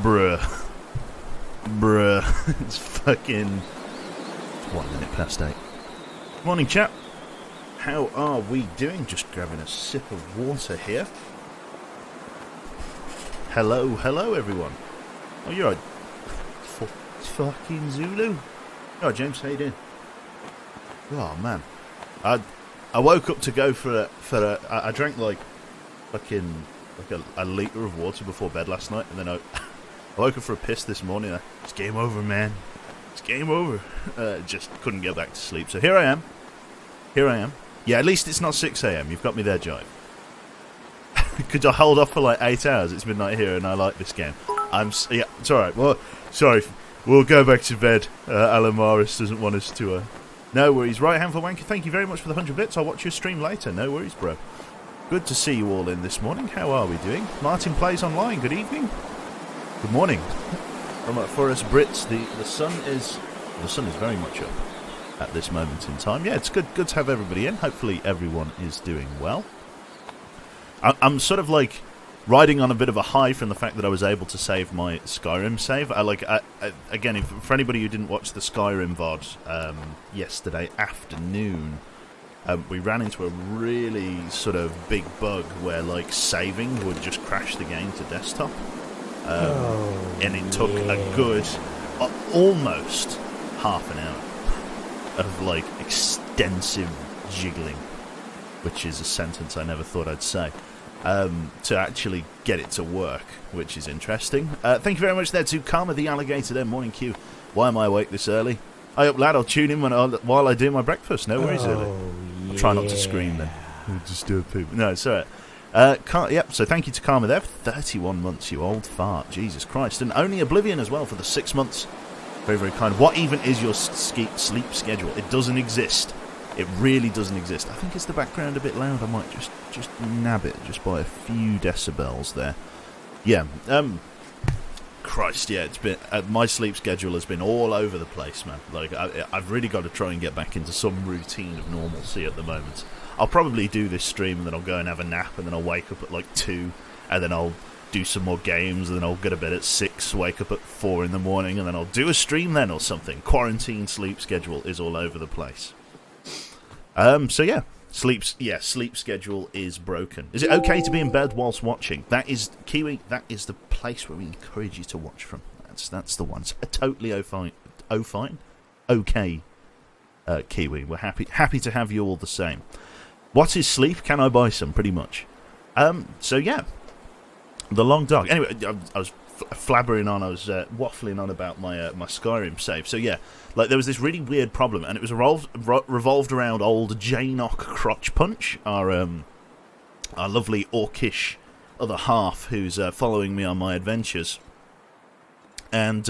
Bruh. It's fucking 1 minute past 8. Morning, chap. How are we doing? Just grabbing a sip of water here. Hello, everyone. Oh, you're right. Fucking Zulu. Oh, James, how you doing? Oh man, I woke up to go for a. I drank like a litre of water before bed last night, and then I woke up for a piss this morning. It's game over, man. It's game over. Just couldn't get back to sleep. So here I am. Yeah, at least it's not 6 a.m. You've got me there, Jive. Could I hold off for like 8 hours? It's midnight here, and I like this game. Yeah, it's all right. Well, sorry. We'll go back to bed. Alan Morris doesn't want us to. No worries. Right hand for Wanker. Thank you very much for the 100 bits. I'll watch your stream later. No worries, bro. Good to see you all in this morning. How are we doing? Martin plays online. Good evening. Good morning. For us Brits, the sun is very much up at this moment in time. Yeah, it's good to have everybody in. Hopefully everyone is doing well. I'm sort of like riding on a bit of a high from the fact that I was able to save my Skyrim save. Again, for anybody who didn't watch the Skyrim VOD yesterday afternoon, we ran into a really sort of big bug where like saving would just crash the game to desktop. And it took a good almost half an hour of like extensive jiggling, which is a sentence I never thought I'd say, to actually get it to work, which is interesting. Thank you very much there to Karma the Alligator there. Morning Q. Why am I awake this early? I up lad, I'll tune in while I do my breakfast. No worries, early. I'll try not to scream then. I'll just do a poop. No, it's alright. Yep, so thank you to Karma there for 31 months, you old fart. Jesus Christ. And only Oblivion as well for the 6 months. Very, very kind. What even is your sleep schedule? It doesn't exist. It really doesn't exist. I think it's the background a bit loud. I might just nab it just by a few decibels there. Yeah. Christ, yeah. It's been my sleep schedule has been all over the place, man. Like I've really got to try and get back into some routine of normalcy at the moment. I'll probably do this stream and then I'll go and have a nap and then I'll wake up at like 2 and then I'll do some more games and then I'll go to bed at 6, wake up at 4 in the morning and then I'll do a stream then or something. Quarantine sleep schedule is all over the place. So yeah, sleep schedule is broken. Is it okay to be in bed whilst watching? That is Kiwi. That is the place where we encourage you to watch from. That's the one. It's a totally okay, Kiwi. We're happy to have you all the same. What is sleep? Can I buy some? Pretty much. So yeah, the long dark. Anyway, I was flabbering on. I was waffling on about my Skyrim save. So yeah, like there was this really weird problem, and it was revolved around old Janoc Crotch Punch, our lovely orcish other half, who's following me on my adventures. And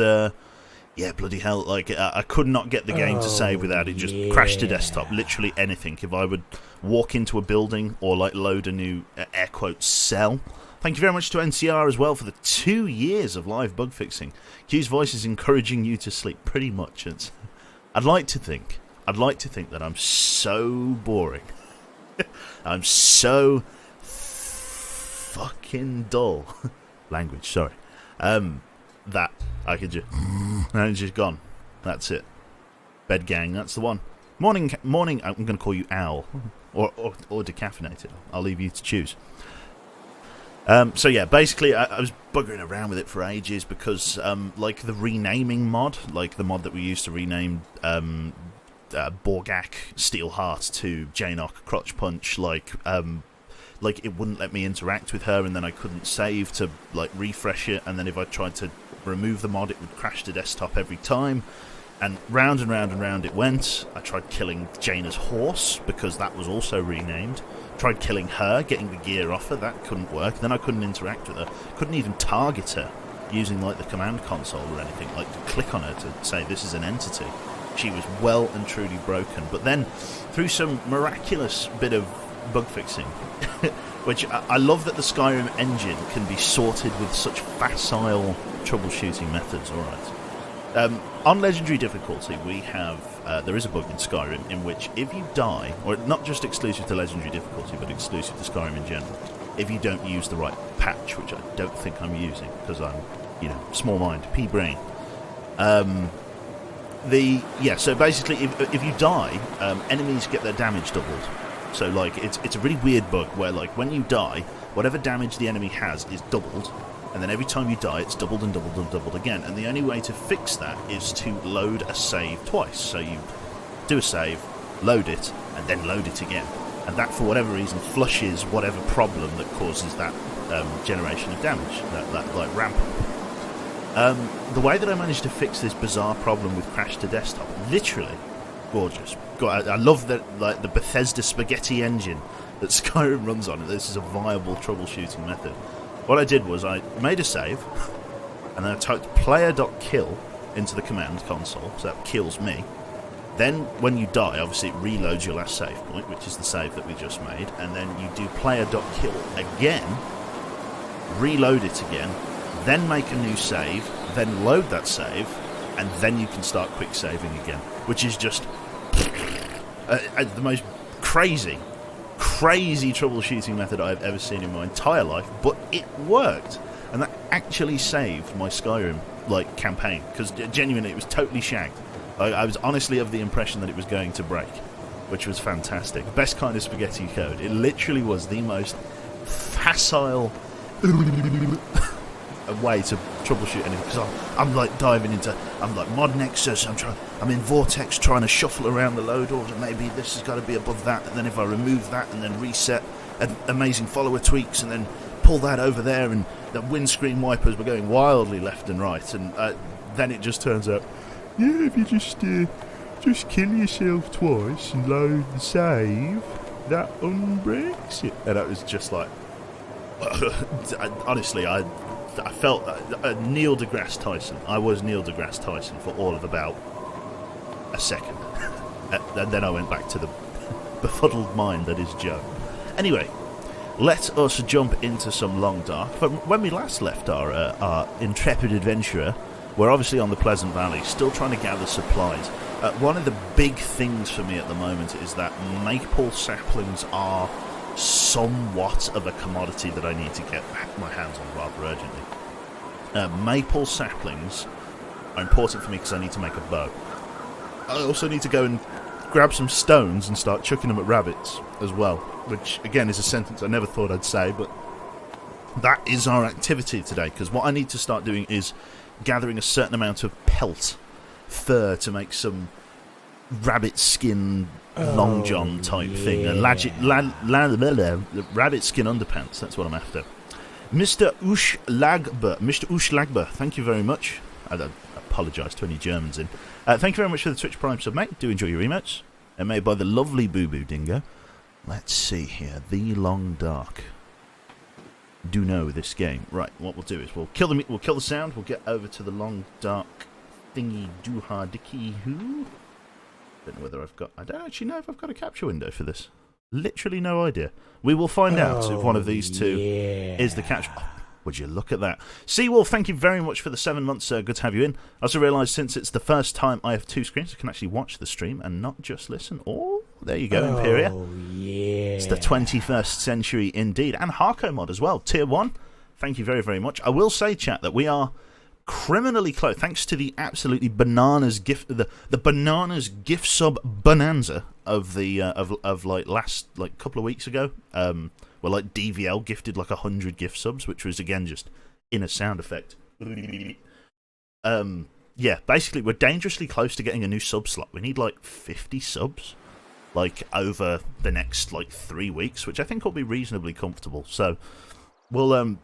yeah, bloody hell! Like I could not get the game to save without it just crash to desktop. Literally anything. If I would walk into a building or like load a new air quotes cell. Thank you very much to NCR as well for the 2 years of live bug fixing. Q's voice is encouraging you to sleep. Pretty much. I'd like to think that I'm so boring. I'm so fucking dull. Language, sorry. That I could just and it's just gone. That's it. Bed gang, that's the one. Morning. I'm going to call you Owl or decaffeinated. I'll leave you to choose. So yeah, basically I was buggering around with it for ages because like the renaming mod, like the mod that we used to rename Borgak Steelheart to Janoc Crotch Punch, like it wouldn't let me interact with her, and then I couldn't save to like refresh it, and then if I tried to remove the mod it would crash to desktop every time, and round it went. I tried killing Jaina's horse because that was also renamed. Tried killing her, getting the gear off her, that couldn't work. Then I couldn't interact with her, couldn't even target her using like the command console or anything, like to click on her to say this is an entity. She was well and truly broken. But then through some miraculous bit of bug fixing which I love that the Skyrim engine can be sorted with such facile troubleshooting methods. Alright, on legendary difficulty we have there is a bug in Skyrim in which if you die, or not just exclusive to legendary difficulty but exclusive to Skyrim in general, if you don't use the right patch, which I don't think I'm using because I'm small mind, pea brain. So basically, if you die, enemies get their damage doubled. So like it's a really weird bug where like when you die, whatever damage the enemy has is doubled, and then every time you die, it's doubled and doubled and doubled again. And the only way to fix that is to load a save twice. So you do a save, load it, and then load it again. And that, for whatever reason, flushes whatever problem that causes that generation of damage, that like ramp up. The way that I managed to fix this bizarre problem with Crash to Desktop, literally gorgeous. God, I love that, like the Bethesda spaghetti engine that Skyrim runs on. This is a viable troubleshooting method. What I did was I made a save, and then I typed player.kill into the command console, so that kills me. Then, when you die, obviously it reloads your last save point, which is the save that we just made, and then you do player.kill again, reload it again, then make a new save, then load that save, and then you can start quick saving again, which is just the most crazy troubleshooting method I've ever seen in my entire life, but it worked, and that actually saved my Skyrim campaign, because genuinely it was totally shagged. I was honestly of the impression that it was going to break, which was fantastic. Best kind of spaghetti code. It literally was the most facile way to troubleshoot anything, because I'm like diving into, I'm like mod nexus, I'm in vortex trying to shuffle around the load order, maybe this has got to be above that, and then if I remove that and then reset amazing follower tweaks and then pull that over there, and the windscreen wipers were going wildly left and right, and then it just turns out, yeah, if you just kill yourself twice and load the save, that unbreaks it. And I was just like, honestly, I felt Neil deGrasse Tyson. I was Neil deGrasse Tyson for all of about a second. And then I went back to the befuddled mind that is Joe. Anyway, let us jump into some Long Dark. When we last left our intrepid adventurer, we're obviously on the Pleasant Valley, still trying to gather supplies. One of the big things for me at the moment is that maple saplings are somewhat of a commodity that I need to get my hands on rather urgently. Maple saplings are important for me because I need to make a bow. I also need to go and grab some stones and start chucking them at rabbits as well, which again is a sentence I never thought I'd say, but that is our activity today, because what I need to start doing is gathering a certain amount of pelt fur to make some rabbit skin long john type thing, a rabbit skin underpants. That's what I'm after. Mr. Ushlagber, thank you very much. I apologise to any Germans in. Thank you very much for the Twitch Prime sub, mate. Do enjoy your emotes. They're made by the lovely Boo Boo Dingo. Let's see here. The Long Dark. Do know this game. Right, what we'll do is we'll kill the sound, we'll get over to the Long Dark thingy dooha dicky hoo. Don't know whether I don't actually know if I've got a capture window for this. Literally no idea. We will find out if one of these two is the capture. Oh, would you look at that? Seawolf, thank you very much for the 7 months, sir. Good to have you in. I also realised since it's the first time I have 2 screens, I can actually watch the stream and not just listen. Oh, there you go, Imperia. Yeah. It's the 21st century indeed. And Harco mod as well, tier 1. Thank you very, very much. I will say, chat, that we are criminally close, thanks to the absolutely bananas gift, the bananas gift sub bonanza of the of last couple of weeks ago. Where DVL gifted 100 gift subs, which was again just in a sound effect. Yeah, basically we're dangerously close to getting a new sub slot. We need 50 subs, over the next 3 weeks, which I think will be reasonably comfortable. So we'll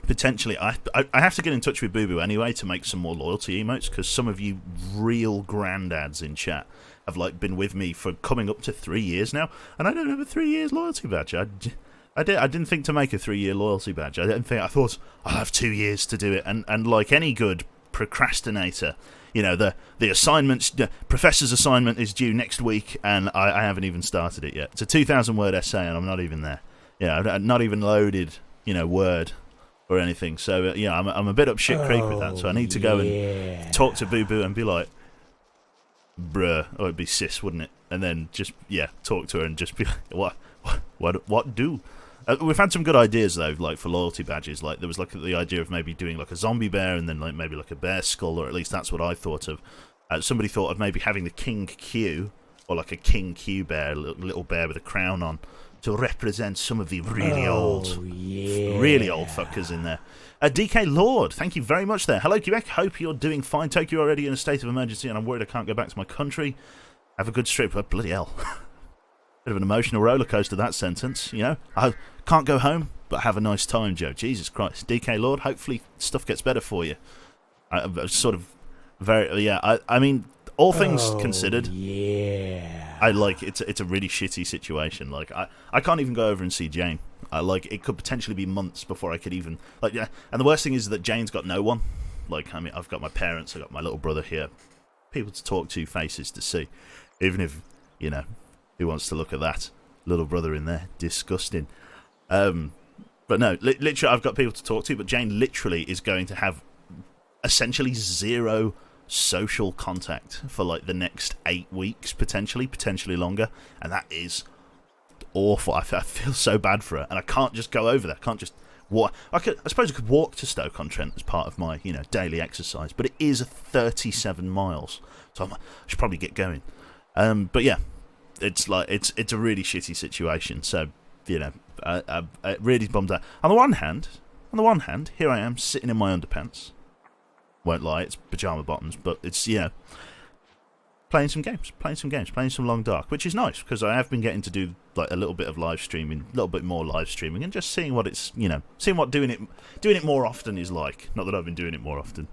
potentially, I have to get in touch with Boo Boo anyway to make some more loyalty emotes, because some of you real granddads in chat have been with me for coming up to 3 years now, and I don't have a 3 years loyalty badge. I didn't think to make a 3-year loyalty badge. I thought I'll have 2 years to do it, and like any good procrastinator, the assignments, the professor's assignment is due next week, and I haven't even started it yet. It's a 2,000-word essay, and I'm not even there. I've not even loaded, Word or anything. So I'm a bit up shit creek with that. So I need to go and talk to Boo Boo and be like, bruh, or it'd be sis, wouldn't it? And then just talk to her and just be like, what do? We've had some good ideas though, like for loyalty badges. Like there was like the idea of maybe doing like a zombie bear and then like maybe like a bear skull, or at least that's what I thought of. Somebody thought of maybe having the King Q, or like a King Q bear, a little bear with a crown on, to represent some of the really old fuckers in there. DK Lord, thank you very much there. Hello Quebec, hope you're doing fine. Tokyo already in a state of emergency and I'm worried I can't go back to my country. Have a good trip. Oh, bloody hell. Bit of an emotional roller coaster, that sentence, you know. I can't go home, but have a nice time, Joe. Jesus Christ. DK Lord, hopefully stuff gets better for you. I mean, all things considered, I like it's a really shitty situation. Like I can't even go over and see Jane. Like it could potentially be months before I could even and the worst thing is that Jane's got no one. Like I mean, I've got my parents, I've got my little brother here, people to talk to, faces to see. Even if you know, who wants to look at that little brother in there? Disgusting. But no, literally, I've got people to talk to. But Jane literally is going to have essentially zero social contact for like the next 8 weeks, potentially longer, and that is awful. I feel so bad for her, and I can't just go over there. I can't just walk. I suppose I could walk to Stoke-on-Trent as part of my daily exercise, but it is 37 miles, so I should probably get going. But yeah, it's like it's a really shitty situation. So I really bummed out. On the one hand, here I am sitting in my underpants. Won't lie, it's pyjama bottoms, but it's playing some games, playing some Long Dark, which is nice because I have been getting to do like a little bit of live streaming, a little bit more live streaming, and just seeing what it's seeing what doing it more often is like. Not that I've been doing it more often.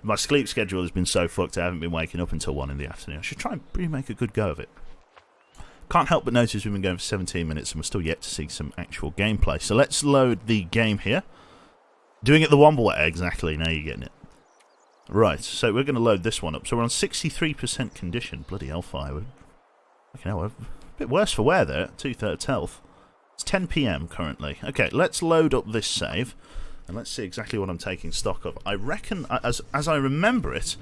My sleep schedule has been so fucked. I haven't been waking up until 1 in the afternoon. I should try and really make a good go of it. Can't help but notice we've been going for 17 minutes and we're still yet to see some actual gameplay. So let's load the game here. Doing it the Womble way. Exactly, now you're getting it. Right, so we're going to load this one up. So we're on 63% condition. Bloody hellfire. We're a bit worse for wear there, 2/3 health. It's 10 PM currently. Okay, let's load up this save, and let's see exactly what I'm taking stock of. I reckon, as I remember it,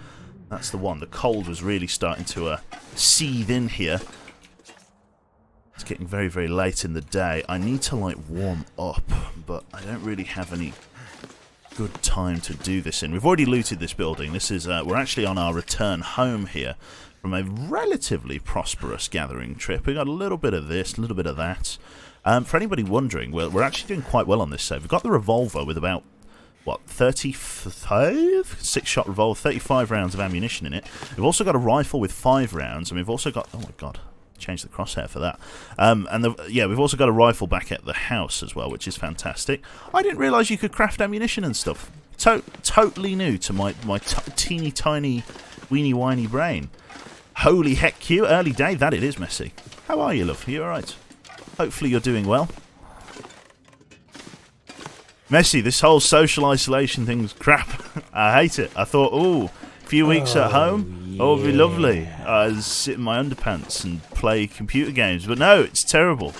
that's the one. The cold was really starting to seethe in here. It's getting very, very late in the day. I need to, like, warm up, but I don't really have any good time to do this in. We've already looted this building. This is we're actually on our return home here from a relatively prosperous gathering trip. We got a little bit of this, a little bit of that. For anybody wondering, we're actually doing quite well on this save. We've got the revolver with about 35 6-shot revolver, 35 rounds of ammunition in it. We've also got a rifle with 5 rounds, and we've also got, oh my god, change the crosshair for that. We've also got a rifle back at the house as well, which is fantastic. I didn't realise you could craft ammunition and stuff. Totally new to my teeny tiny weeny whiny brain. Holy heck, Q, early day that it is, Messi. How are you, love? Are you alright? Hopefully you're doing well. Messi, this whole social isolation thing's crap. I hate it. I thought, a few weeks at home. Oh, it'd be lovely. I'd sit in my underpants and play computer games. But no, it's terrible.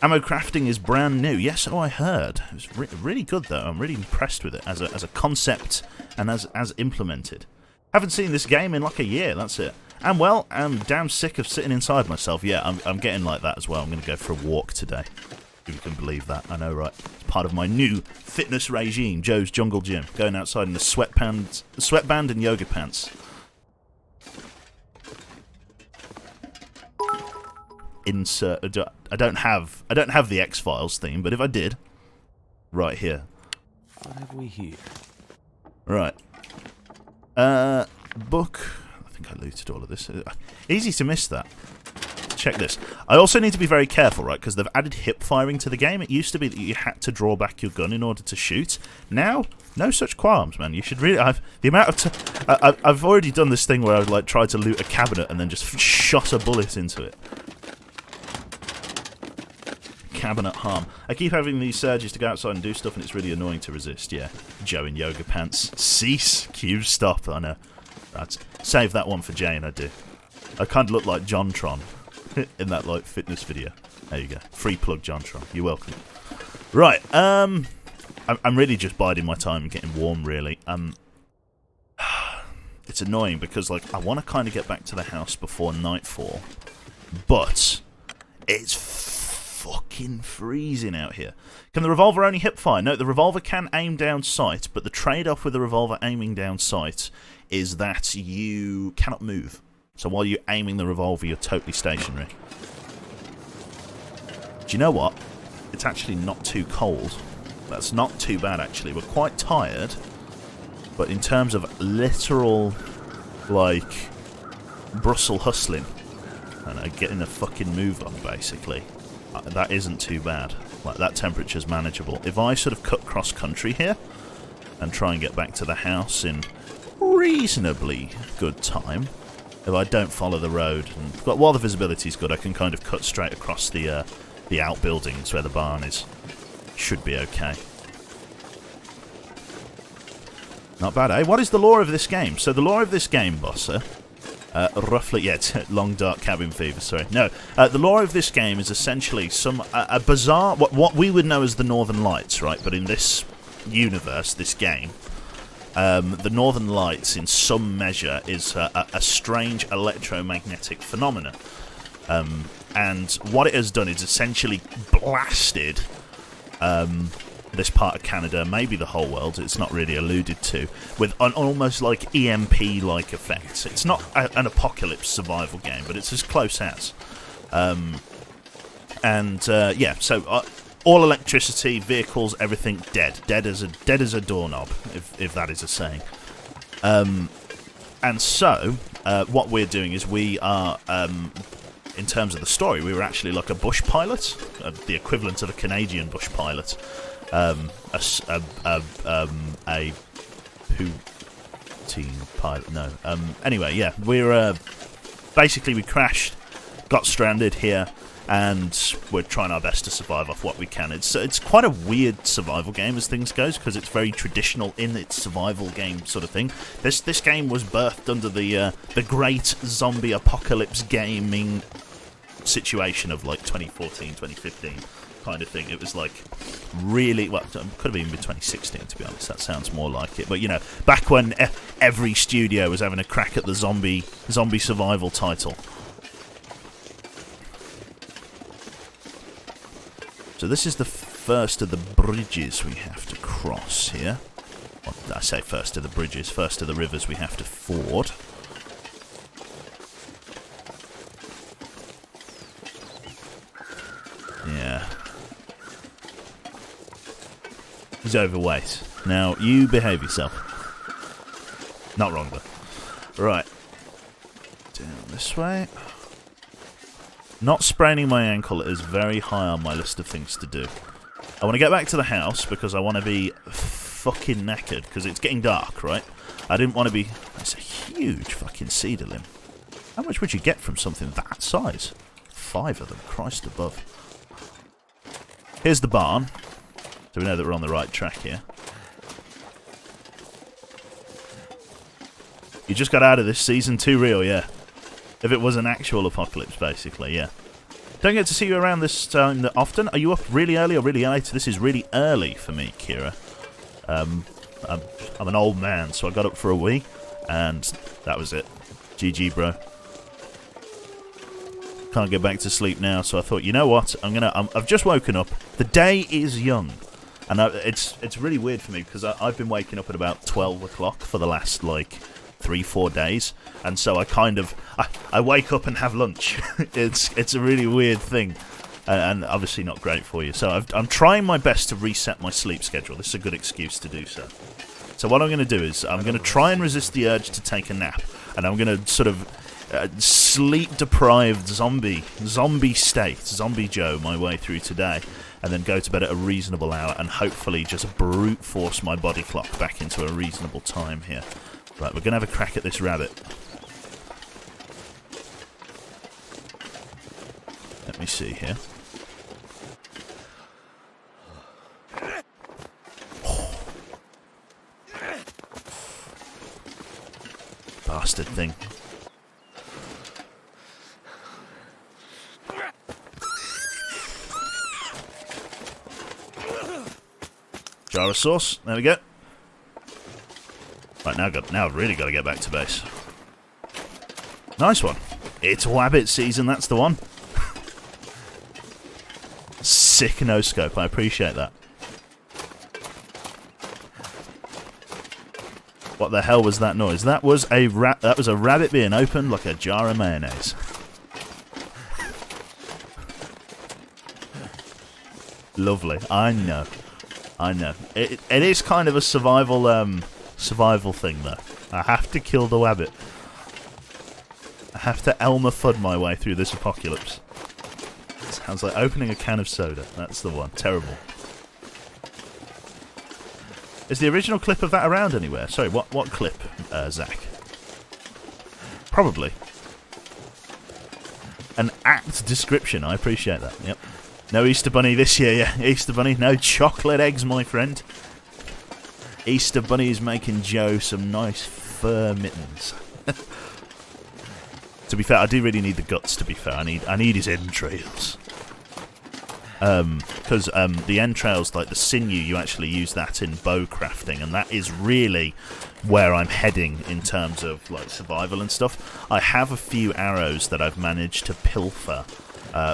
Ammo crafting is brand new. Yes, so I heard. It was really good, though. I'm really impressed with it as a concept and as implemented. Haven't seen this game in like a year, that's it. And, well, I'm damn sick of sitting inside myself. Yeah, I'm getting like that as well. I'm going to go for a walk today. If you can believe that. I know, right? It's part of my new fitness regime, Joe's Jungle Gym. Going outside in the sweatband and yoga pants. Insert. I don't have the X-Files theme, but if I did, right here. What have we here? Right. Book. I think I looted all of this. Easy to miss that. Check this. I also need to be very careful, right, because they've added hip firing to the game. It used to be that you had to draw back your gun in order to shoot. Now, no such qualms, man. You should really. I've already done this thing where I've like tried to loot a cabinet and then just shot a bullet into it. Cabinet harm. I keep having these surges to go outside and do stuff, and it's really annoying to resist. Yeah, Joe in yoga pants. Cease. Cue. Stop. I know. Right. Save that one for Jane. I do. I kind of look like JonTron in that like fitness video. There you go. Free plug, JonTron. You're welcome. Right. I'm really just biding my time and getting warm. Really. It's annoying because like I want to kind of get back to the house before nightfall, but It's fucking freezing out here. Can the revolver only hip fire? No, the revolver can aim down sight, but the trade-off with the revolver aiming down sight is that you cannot move. So while you're aiming the revolver, you're totally stationary. Do you know what? It's actually not too cold. That's not too bad, actually. We're quite tired, but in terms of literal, like, Brussels hustling, and getting a fucking move on, basically, that isn't too bad. Like, that temperature's manageable. If I sort of cut cross-country here and try and get back to the house in reasonably good time, if I don't follow the road, and while the visibility's good, I can kind of cut straight across the outbuildings where the barn is. Should be okay. Not bad, eh? What is the lore of this game? So the lore of this game, Bosser, roughly, yeah, long dark cabin fever, sorry. No, the lore of this game is essentially a bizarre, what we would know as the Northern Lights, right? But in this universe, this game, the Northern Lights, in some measure, is a strange electromagnetic phenomenon. And what it has done is essentially blasted this part of Canada, maybe the whole world, it's not really alluded to, with an almost like EMP-like effects. It's not an apocalypse survival game, but it's as close as. Yeah, so all electricity, vehicles, everything dead. Dead as a doorknob, if that is a saying. And so, what we're doing is we are... in terms of the story, we were actually like a bush pilot, the equivalent of a Canadian bush pilot, a Poutine pilot. No. Anyway, yeah, we're basically we crashed, got stranded here, and we're trying our best to survive off what we can. It's quite a weird survival game as things goes, because it's very traditional in its survival game sort of thing. This game was birthed under the great zombie apocalypse gaming situation of like 2014, 2015 kind of thing. It was like really, well, could have even been 2016 to be honest. That sounds more like it. But you know, back when every studio was having a crack at the zombie survival title. So this is the first of the bridges we have to cross here. Well, I say first of the bridges, first of the rivers we have to ford. Yeah. He's overweight. Now, you behave yourself. Not wrong, though. Right. Down this way. Not spraining my ankle is very high on my list of things to do. I want to get back to the house because I want to be fucking knackered because it's getting dark, right? I didn't want to be... That's a huge fucking cedar limb. How much would you get from something that size? 5 of them, Christ above. Here's the barn. So we know that we're on the right track here. You just got out of this season 2 reel, yeah. If it was an actual apocalypse, basically, yeah. Don't get to see you around this time that often. Are you up really early or really late? This is really early for me, Kira. I'm an old man, so I got up for a wee, and that was it. GG, bro. Can't get back to sleep now, so I thought, you know what? I've just woken up. The day is young, and it's really weird for me because I've been waking up at about 12 o'clock for the last like 3-4 days, and so I wake up and have lunch. It's a really weird thing, and obviously not great for you. So I'm trying my best to reset my sleep schedule. This is a good excuse to do so. So what I'm going to do is I'm going to try and resist the urge to take a nap, and I'm going to sort of sleep-deprived zombie state, Zombie Joe, my way through today, and then go to bed at a reasonable hour, and hopefully just brute force my body clock back into a reasonable time here. Right, we're going to have a crack at this rabbit. Let me see here. Bastard thing. Jar of sauce. There we go. Right, now I've really got to get back to base. Nice one. It's Wabbit season, that's the one. sick no-scope. I appreciate that. What the hell was that noise? That was a rabbit being opened like a jar of mayonnaise. Lovely. I know. It is kind of a survival thing though. I have to kill the rabbit. I have to Elmer Fudd my way through this apocalypse. Sounds like opening a can of soda. That's the one. Terrible. Is the original clip of that around anywhere? Sorry, what clip, Zach? Probably. An apt description. I appreciate that. Yep. No Easter Bunny this year, yeah. Easter Bunny. No chocolate eggs, my friend. Easter Bunny is making Joe some nice fur mittens. To be fair, I do really need the guts, to be fair. I need his entrails. Because the entrails, like the sinew, you actually use that in bow crafting, and that is really where I'm heading in terms of like survival and stuff. I have a few arrows that I've managed to pilfer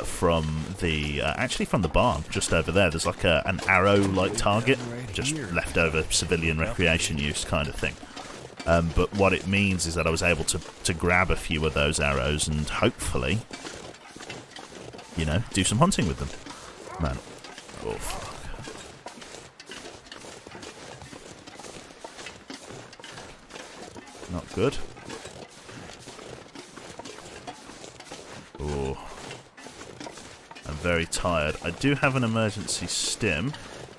from the actually from the barn just over there. There's like an arrow like target, just leftover civilian recreation use kind of thing. But what it means is that I was able to grab a few of those arrows and hopefully, you know, do some hunting with them. Man. Oh, fuck. Not good. Oh. I'm very tired. I do have an emergency stim.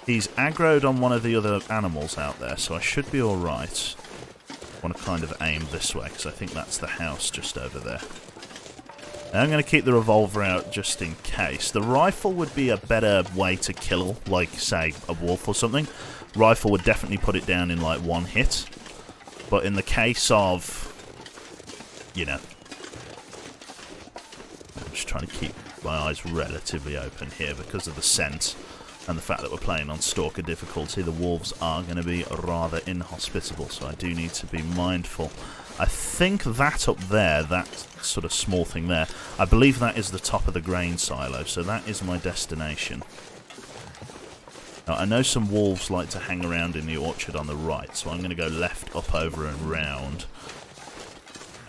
He's aggroed on one of the other animals out there, so I should be alright. I want to kind of aim this way, because I think that's the house just over there. Now I'm going to keep the revolver out just in case. The rifle would be a better way to kill, like, say, a wolf or something. Rifle would definitely put it down in, like, one hit. But in the case of, you know... I'm just trying to keep my eyes relatively open here because of the scent and the fact that we're playing on Stalker difficulty. The wolves are going to be rather inhospitable, so I do need to be mindful. I think that up there, that sort of small thing there, I believe that is the top of the grain silo, so that is my destination. Now, I know some wolves like to hang around in the orchard on the right, so I'm going to go left, up, over, and round.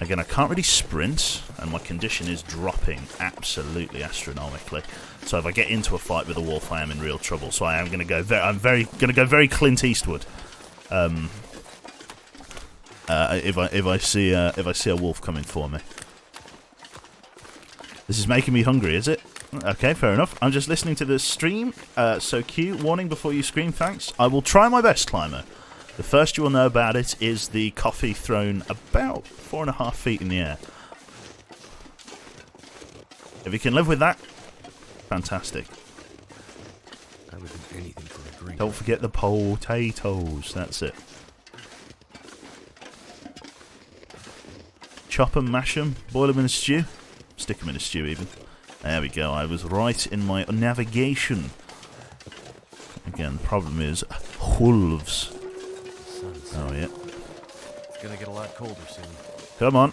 Again, I can't really sprint, and my condition is dropping absolutely astronomically. So if I get into a fight with a wolf, I am in real trouble. So I am going to go. I'm going to go very Clint Eastwood. If I see a wolf coming for me. This is making me hungry, is it? Okay, fair enough. I'm just listening to the stream. So Q, warning before you scream. Thanks. I will try my best, Climber. The first you will know about it is the coffee thrown about 4.5 feet in the air. If you can live with that, fantastic. I would do anything for a drink. Don't forget the potatoes. That's it. Chop 'em, mash 'em, boil 'em in a stew. Stick 'em in a stew, even. There we go. I was right in my navigation. Again, the problem is wolves. Oh, yeah. It's gonna get a lot colder soon. Come on.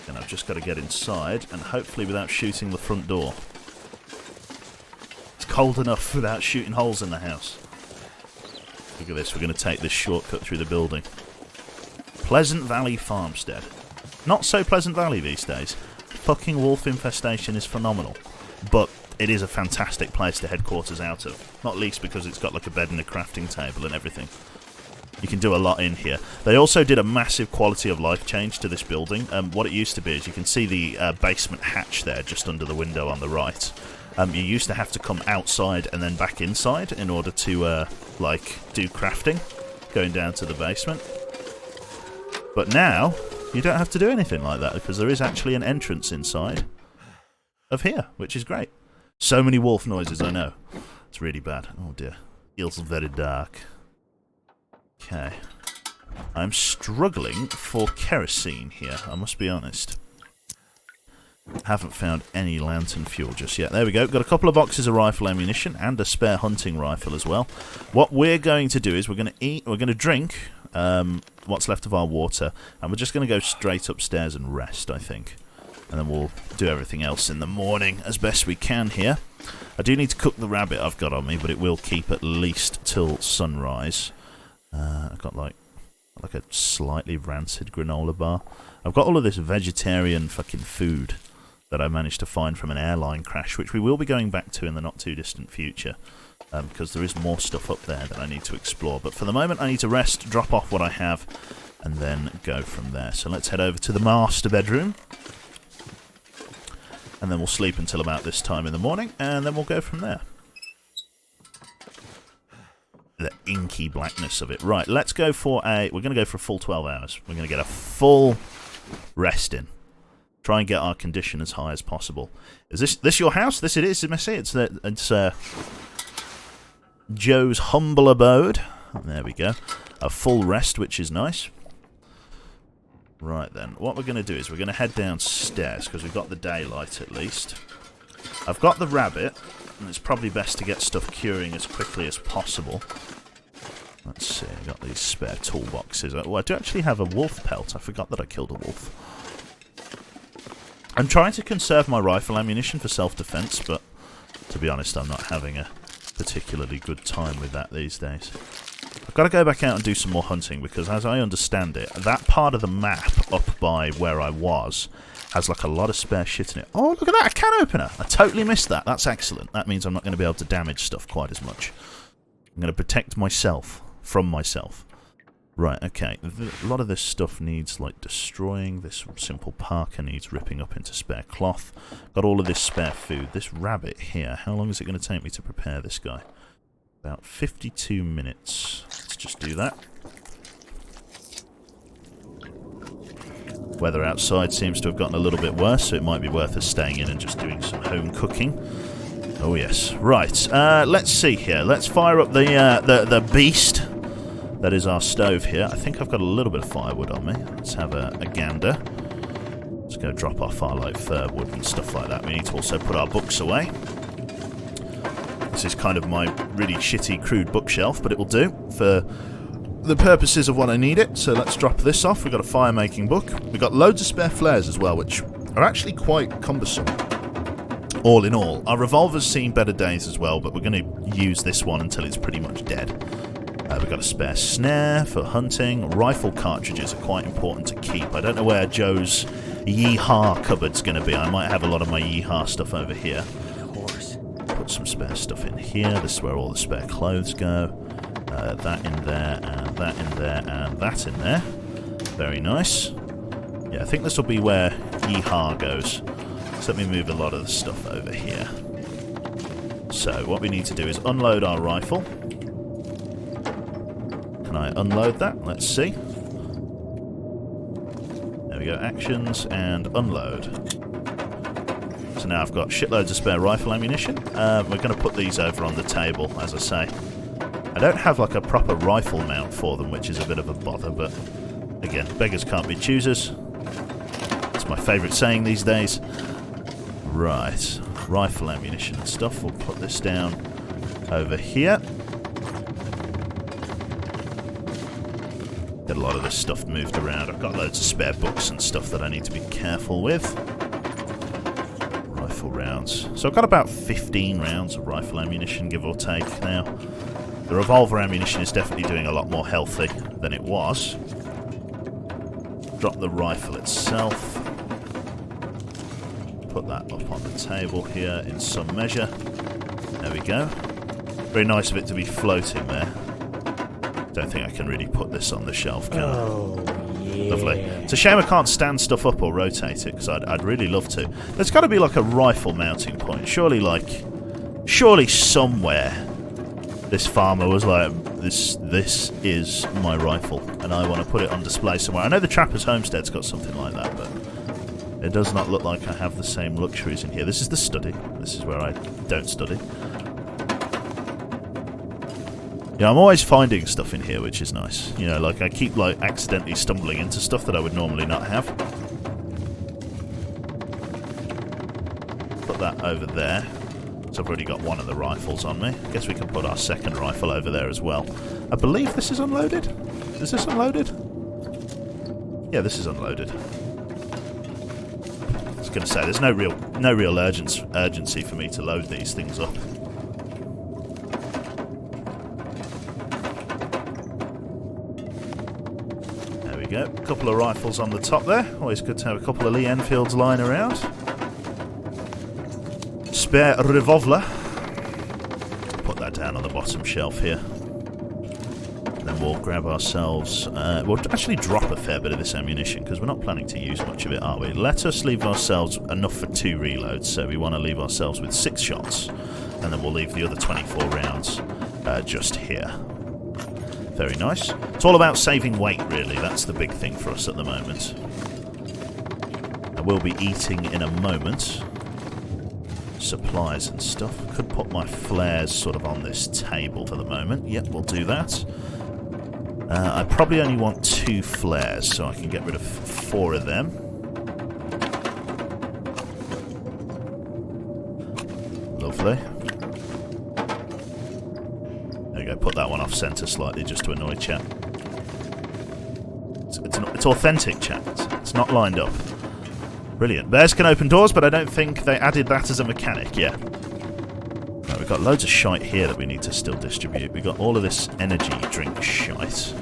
And I've just got to get inside, and hopefully without shooting the front door. It's cold enough without shooting holes in the house. Look at this. We're going to take this shortcut through the building. Pleasant Valley Farmstead. Not so Pleasant Valley these days. Fucking wolf infestation is phenomenal. But it is a fantastic place to headquarters out of. Not least because it's got like a bed and a crafting table and everything. You can do a lot in here. They also did a massive quality of life change to this building. What it used to be is you can see the basement hatch there just under the window on the right. You used to have to come outside and then back inside in order to like do crafting, going down to the basement. But now you don't have to do anything like that because there is actually an entrance inside of here, which is great. So many wolf noises, I know. It's really bad. Oh dear. Feels very dark. Okay. I'm struggling for kerosene here, I must be honest. Haven't found any lantern fuel just yet. There we go. Got a couple of boxes of rifle ammunition and a spare hunting rifle as well. What we're going to do is we're going to drink what's left of our water, and we're just going to go straight upstairs and rest, I think. And then we'll do everything else in the morning as best we can here. I do need to cook the rabbit I've got on me, but it will keep at least till sunrise. I've got like a slightly rancid granola bar. I've got all of this vegetarian fucking food that I managed to find from an airline crash, which we will be going back to in the not too distant future, because there is more stuff up there that I need to explore. But for the moment I need to rest, drop off what I have, and then go from there. So let's head over to the master bedroom, and then we'll sleep until about this time in the morning, and then we'll go from there. The inky blackness of it. Right, let's go for we're going to go for a full 12 hours. We're going to get a full rest in. Try and get our condition as high as possible. Is this your house? This it is, Missy. It's Joe's humble abode. There we go. A full rest, which is nice. Right then, what we're going to do is we're going to head downstairs, because we've got the daylight at least. I've got the rabbit, and it's probably best to get stuff curing as quickly as possible. Let's see, I've got these spare toolboxes. Oh, I do actually have a wolf pelt. I forgot that I killed a wolf. I'm trying to conserve my rifle ammunition for self-defense, but to be honest, I'm not having a particularly good time with that these days. I've got to go back out and do some more hunting, because as I understand it, that part of the map up by where I was has like a lot of spare shit in it. Oh, look at that, a can opener! I totally missed that. That's excellent. That means I'm not going to be able to damage stuff quite as much. I'm going to protect myself from myself. Right, okay. A lot of this stuff needs, like, destroying. This simple parka needs ripping up into spare cloth. Got all of this spare food. This rabbit here, how long is it going to take me to prepare this guy? About 52 minutes. Let's just do that. Weather outside seems to have gotten a little bit worse, so it might be worth us staying in and just doing some home cooking. Oh, yes. Right, let's see here. Let's fire up the beast. That is our stove here. I think I've got a little bit of firewood on me. Let's have a gander. Let's go drop off our like fir wood and stuff like that. We need to also put our books away. This is kind of my really shitty, crude bookshelf, but it will do for the purposes of what I need it. So let's drop this off. We've got a fire-making book. We've got loads of spare flares as well, which are actually quite cumbersome. All in all, our revolver's seen better days as well, but we're going to use this one until it's pretty much dead. We've got a spare snare for hunting. Rifle cartridges are quite important to keep. I don't know where Joe's Yeehaw cupboard's going to be. I might have a lot of my Yeehaw stuff over here. Put some spare stuff in here. This is where all the spare clothes go. That in there, and that in there, and that in there. Very nice. Yeah, I think this will be where Yeehaw goes. So let me move a lot of the stuff over here. So what we need to do is unload our rifle. Can I unload that? Let's see. There we go, actions and unload. So now I've got shitloads of spare rifle ammunition. We're going to put these over on the table, as I say. I don't have like a proper rifle mount for them, which is a bit of a bother, but again, beggars can't be choosers. It's my favourite saying these days. Right, rifle ammunition and stuff. We'll put this down over here. Get a lot of this stuff moved around. I've got loads of spare books and stuff that I need to be careful with. Rifle rounds. So I've got about 15 rounds of rifle ammunition, give or take, now. The revolver ammunition is definitely doing a lot more healthy than it was. Drop the rifle itself. Put that up on the table here in some measure. There we go. Very nice of it to be floating there. Don't think I can really put this on the shelf, can I? Oh, yeah. Lovely. It's a shame I can't stand stuff up or rotate it, because I'd really love to. There's got to be like a rifle mounting point. Surely somewhere this farmer was like, this is my rifle, and I want to put it on display somewhere. I know the Trapper's Homestead's got something like that, but it does not look like I have the same luxuries in here. This is the study. This is where I don't study. Yeah, I'm always finding stuff in here, which is nice. You know, like I keep like accidentally stumbling into stuff that I would normally not have. Put that over there. So I've already got one of the rifles on me. I guess we can put our second rifle over there as well. I believe this is unloaded. Is this unloaded? Yeah, this is unloaded. Let's going to say, there's no real urgency for me to load these things up. There we go. A couple of rifles on the top there. Always good to have a couple of Lee Enfields lying around. Spare revolver. Put that down on the bottom shelf here. Then we'll grab ourselves... we'll actually drop a fair bit of this ammunition because we're not planning to use much of it, are we? Let us leave ourselves enough for 2 reloads. So we want to leave ourselves with 6 shots. And then we'll leave the other 24 rounds just here. Very nice. It's all about saving weight, really. That's the big thing for us at the moment. I will be eating in a moment. Supplies and stuff. Could put my flares sort of on this table for the moment. Yep, we'll do that. I probably only want 2 flares, so I can get rid of 4 of them. Lovely. There we go, put that one off centre slightly just to annoy chat. It's authentic, chat. It's not lined up. Brilliant. Bears can open doors, but I don't think they added that as a mechanic, yeah. Right, we've got loads of shite here that we need to still distribute. We've got all of this energy drink shite,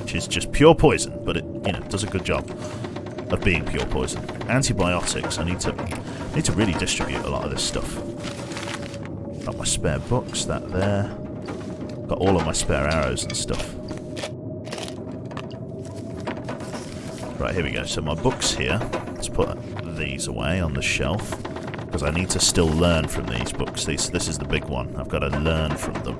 which is just pure poison, but it, you know, does a good job of being pure poison. Antibiotics, I need to really distribute a lot of this stuff. Got my spare books, that there. Got all of my spare arrows and stuff. Right, here we go. So my books here, let's put these away on the shelf, because I need to still learn from these books. This is the big one. I've got to learn from them.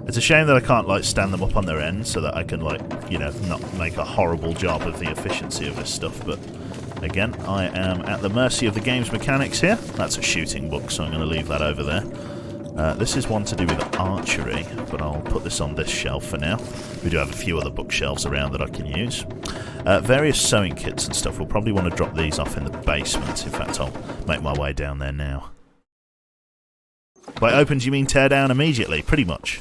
It's a shame that I can't, like, stand them up on their end so that I can, like, you know, not make a horrible job of the efficiency of this stuff, but again, I am at the mercy of the game's mechanics here. That's a shooting book, so I'm going to leave that over there. This is one to do with archery, but I'll put this on this shelf for now. We do have a few other bookshelves around that I can use. Various sewing kits and stuff. We'll probably want to drop these off in the basement. In fact, I'll make my way down there now. By open, do you mean tear down immediately? Pretty much.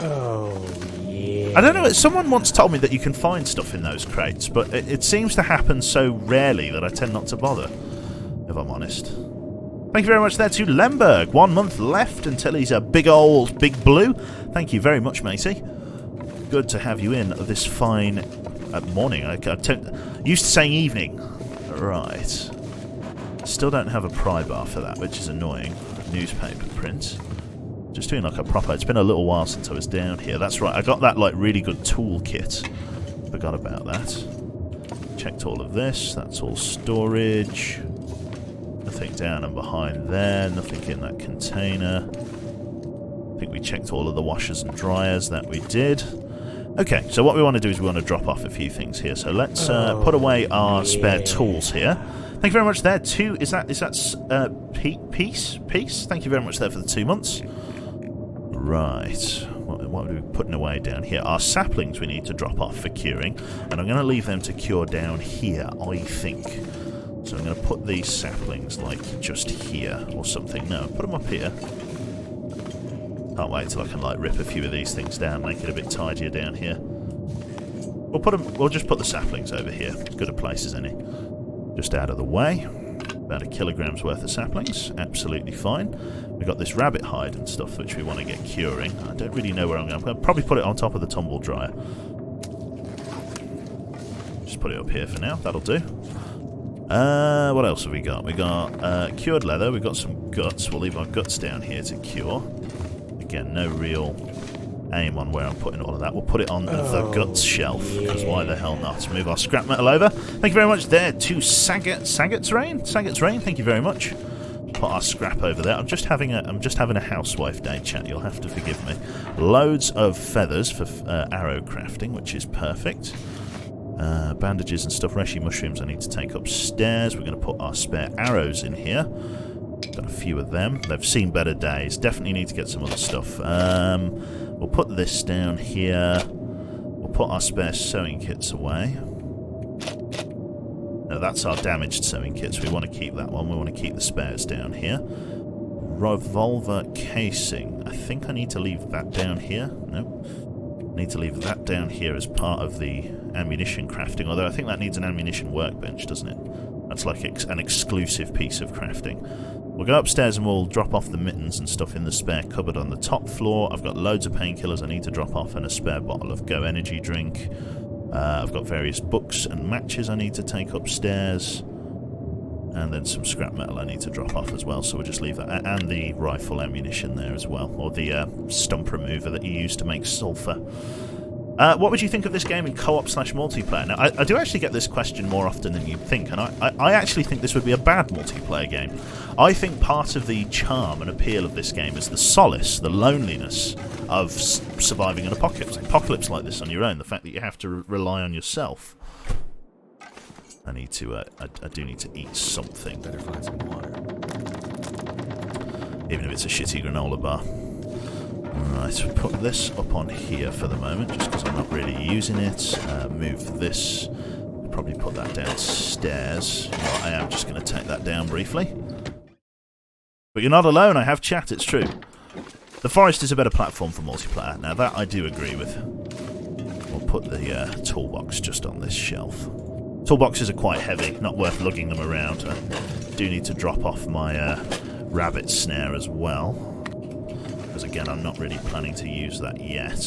Oh, yeah. I don't know, someone once told me that you can find stuff in those crates, but it seems to happen so rarely that I tend not to bother, if I'm honest. Thank you very much there to Lemberg. 1 month left until he's a big old big blue. Thank you very much, matey. Good to have you in this fine morning. I used to saying evening. Right. Still don't have a pry bar for that, which is annoying. Newspaper print. Just doing like a proper... It's been a little while since I was down here. That's right. I got that like really good toolkit. Forgot about that. Checked all of this. That's all storage. Nothing down and behind there, nothing in that container. I think we checked all of the washers and dryers, that we did. Okay, so what we want to do is we want to drop off a few things here. So let's put away our spare tools here. Thank you very much there. Is that Peace? Thank you very much there for the 2 months. Right, what are we putting away down here? Our saplings we need to drop off for curing, and I'm going to leave them to cure down here, I think. So I'm going to put these saplings, like, just here or something. No, put them up here. Can't wait till I can, like, rip a few of these things down, make it a bit tidier down here. We'll just put the saplings over here. Good a place as any. Just out of the way. About 1 kilogram's worth of saplings. Absolutely fine. We've got this rabbit hide and stuff which we want to get curing. I don't really know where I'm going. I'll probably put it on top of the tumble dryer. Just put it up here for now. That'll do. What else have we got? We got cured leather. We've got some guts. We'll leave our guts down here to cure. Again, no real aim on where I'm putting all of that. We'll put it on the guts shelf, because why the hell not? Move our scrap metal over. Thank you very much there to Sagat's Rain. Thank you very much. Put our scrap over there. I'm just having a housewife day, chat. You'll have to forgive me. Loads of feathers for arrow crafting, which is perfect. Bandages and stuff. Reishi mushrooms I need to take upstairs. We're going to put our spare arrows in here. Got a few of them. They've seen better days. Definitely need to get some other stuff. We'll put this down here. We'll put our spare sewing kits away. No, that's our damaged sewing kits. We want to keep that one. We want to keep the spares down here. Revolver casing. I think I need to leave that down here. Nope. Need to leave that down here as part of the ammunition crafting, although I think that needs an ammunition workbench, doesn't it? That's like an exclusive piece of crafting. We'll go upstairs and we'll drop off the mittens and stuff in the spare cupboard on the top floor. I've got loads of painkillers I need to drop off and a spare bottle of Go Energy drink. I've got various books and matches I need to take upstairs. And then some scrap metal I need to drop off as well, so we'll just leave that. And the rifle ammunition there as well, or the stump remover that you use to make sulphur. What would you think of this game in co-op / multiplayer? Now, I do actually get this question more often than you'd think, and I actually think this would be a bad multiplayer game. I think part of the charm and appeal of this game is the solace, the loneliness of surviving an apocalypse like this on your own, the fact that you have to rely on yourself. I do need to eat something. Better find some water. Even if it's a shitty granola bar. Right, we'll put this up on here for the moment, just because I'm not really using it. Move this. Probably put that downstairs. You know, I am just going to take that down briefly. But you're not alone, I have chat, it's true. The forest is a better platform for multiplayer. Now that I do agree with. We'll put the toolbox just on this shelf. Toolboxes are quite heavy, not worth lugging them around. I do need to drop off my rabbit snare as well. Because again, I'm not really planning to use that yet.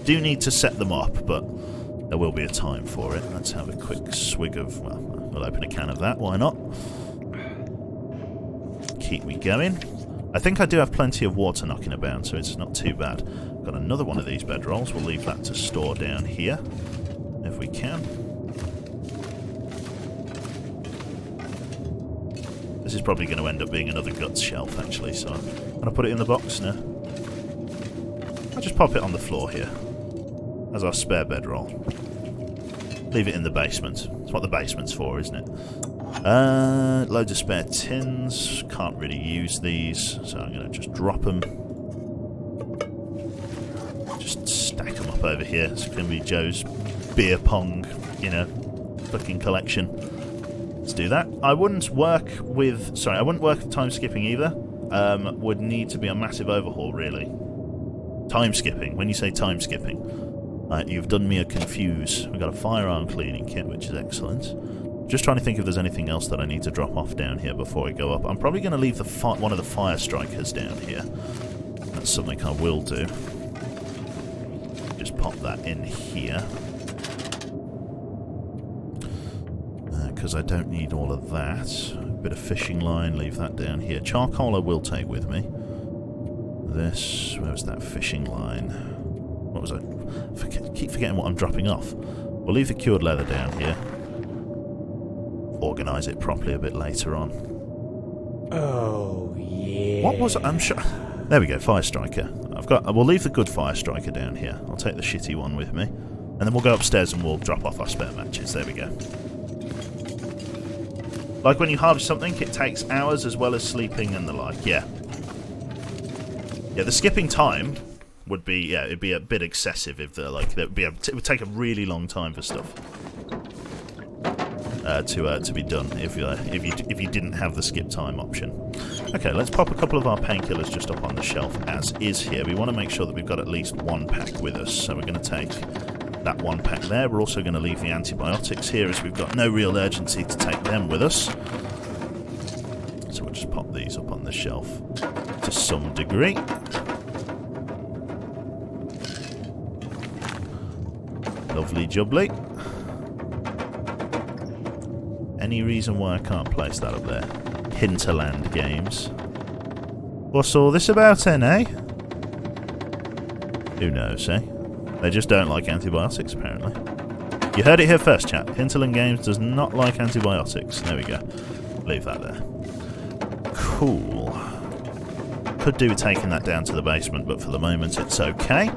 Do need to set them up, but there will be a time for it. Let's have a quick swig of... well, we'll open a can of that, why not? Keep me going. I think I do have plenty of water knocking about, so it's not too bad. Got another one of these bedrolls. We'll leave that to store down here, if we can. This is probably going to end up being another guts shelf, actually, so I'm going to put it in the box now. I'll just pop it on the floor here as our spare bedroll. Leave it in the basement. That's what the basement's for, isn't it? Loads of spare tins. Can't really use these, so I'm going to just drop them. Just stack them up over here. It's going to be Joe's beer pong, you know, fucking collection. Let's do that. I wouldn't work with time skipping either. Would need to be a massive overhaul, really. Time skipping. When you say time skipping, you've done me a confuse. We've got a firearm cleaning kit, which is excellent. Just trying to think if there's anything else that I need to drop off down here before I go up. I'm probably going to leave one of the fire strikers down here. That's something I will do. Just pop that in here. Because I don't need all of that. A bit of fishing line, leave that down here. Charcoal I will take with me. This, where was that fishing line? What was I? Keep forgetting what I'm dropping off. We'll leave the cured leather down here. Organise it properly a bit later on. Oh yeah. What was it? I'm sure. There we go, fire striker. We'll leave the good fire striker down here. I'll take the shitty one with me, and then we'll go upstairs and we'll drop off our spare matches. There we go. Like when you harvest something, it takes hours as well as sleeping and the like. Yeah. Yeah, the skipping time would be, yeah, it'd be a bit excessive if the it would take a really long time for stuff to be done if you didn't have the skip time option. Okay, let's pop a couple of our painkillers just up on the shelf as is here. We want to make sure that we've got at least one pack with us, so we're going to take that one pack there. We're also going to leave the antibiotics here as we've got no real urgency to take them with us. So we'll just pop these up on the shelf to some degree. Lovely jubbly. Any reason why I can't place that up there? Hinterland Games. What's all this about then, eh? Who knows, eh? They just don't like antibiotics, apparently. You heard it here first, chat. Hinterland Games does not like antibiotics. There we go. Leave that there. Cool. Could do with taking that down to the basement, but for the moment it's okay.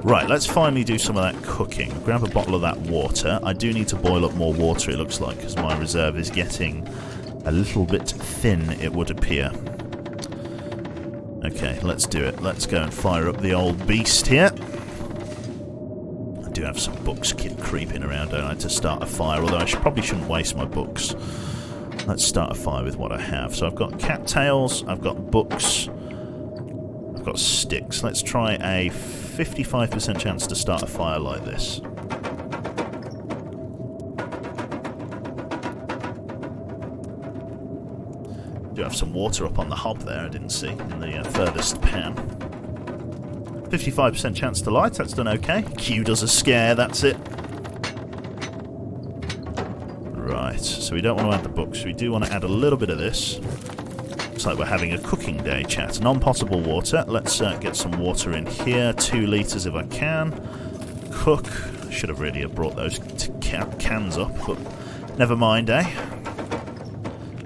Right, let's finally do some of that cooking. Grab a bottle of that water. I do need to boil up more water, it looks like, because my reserve is getting a little bit thin, it would appear. Okay, let's do it. Let's go and fire up the old beast here. I do have some books creeping around, don't I, to start a fire, although I probably shouldn't waste my books. Let's start a fire with what I have. So I've got cattails, I've got books, I've got sticks. Let's try a 55% chance to start a fire like this. Do have some water up on the hob there, I didn't see, in the furthest pan. 55% chance to light, that's done okay. Q does a scare, that's it. Right, so we don't want to add the books, we do want to add a little bit of this. Looks like we're having a cooking day, chat. Non-potable water, let's get some water in here, 2 litres if I can. Cook, I should have really brought those cans up, but never mind, eh?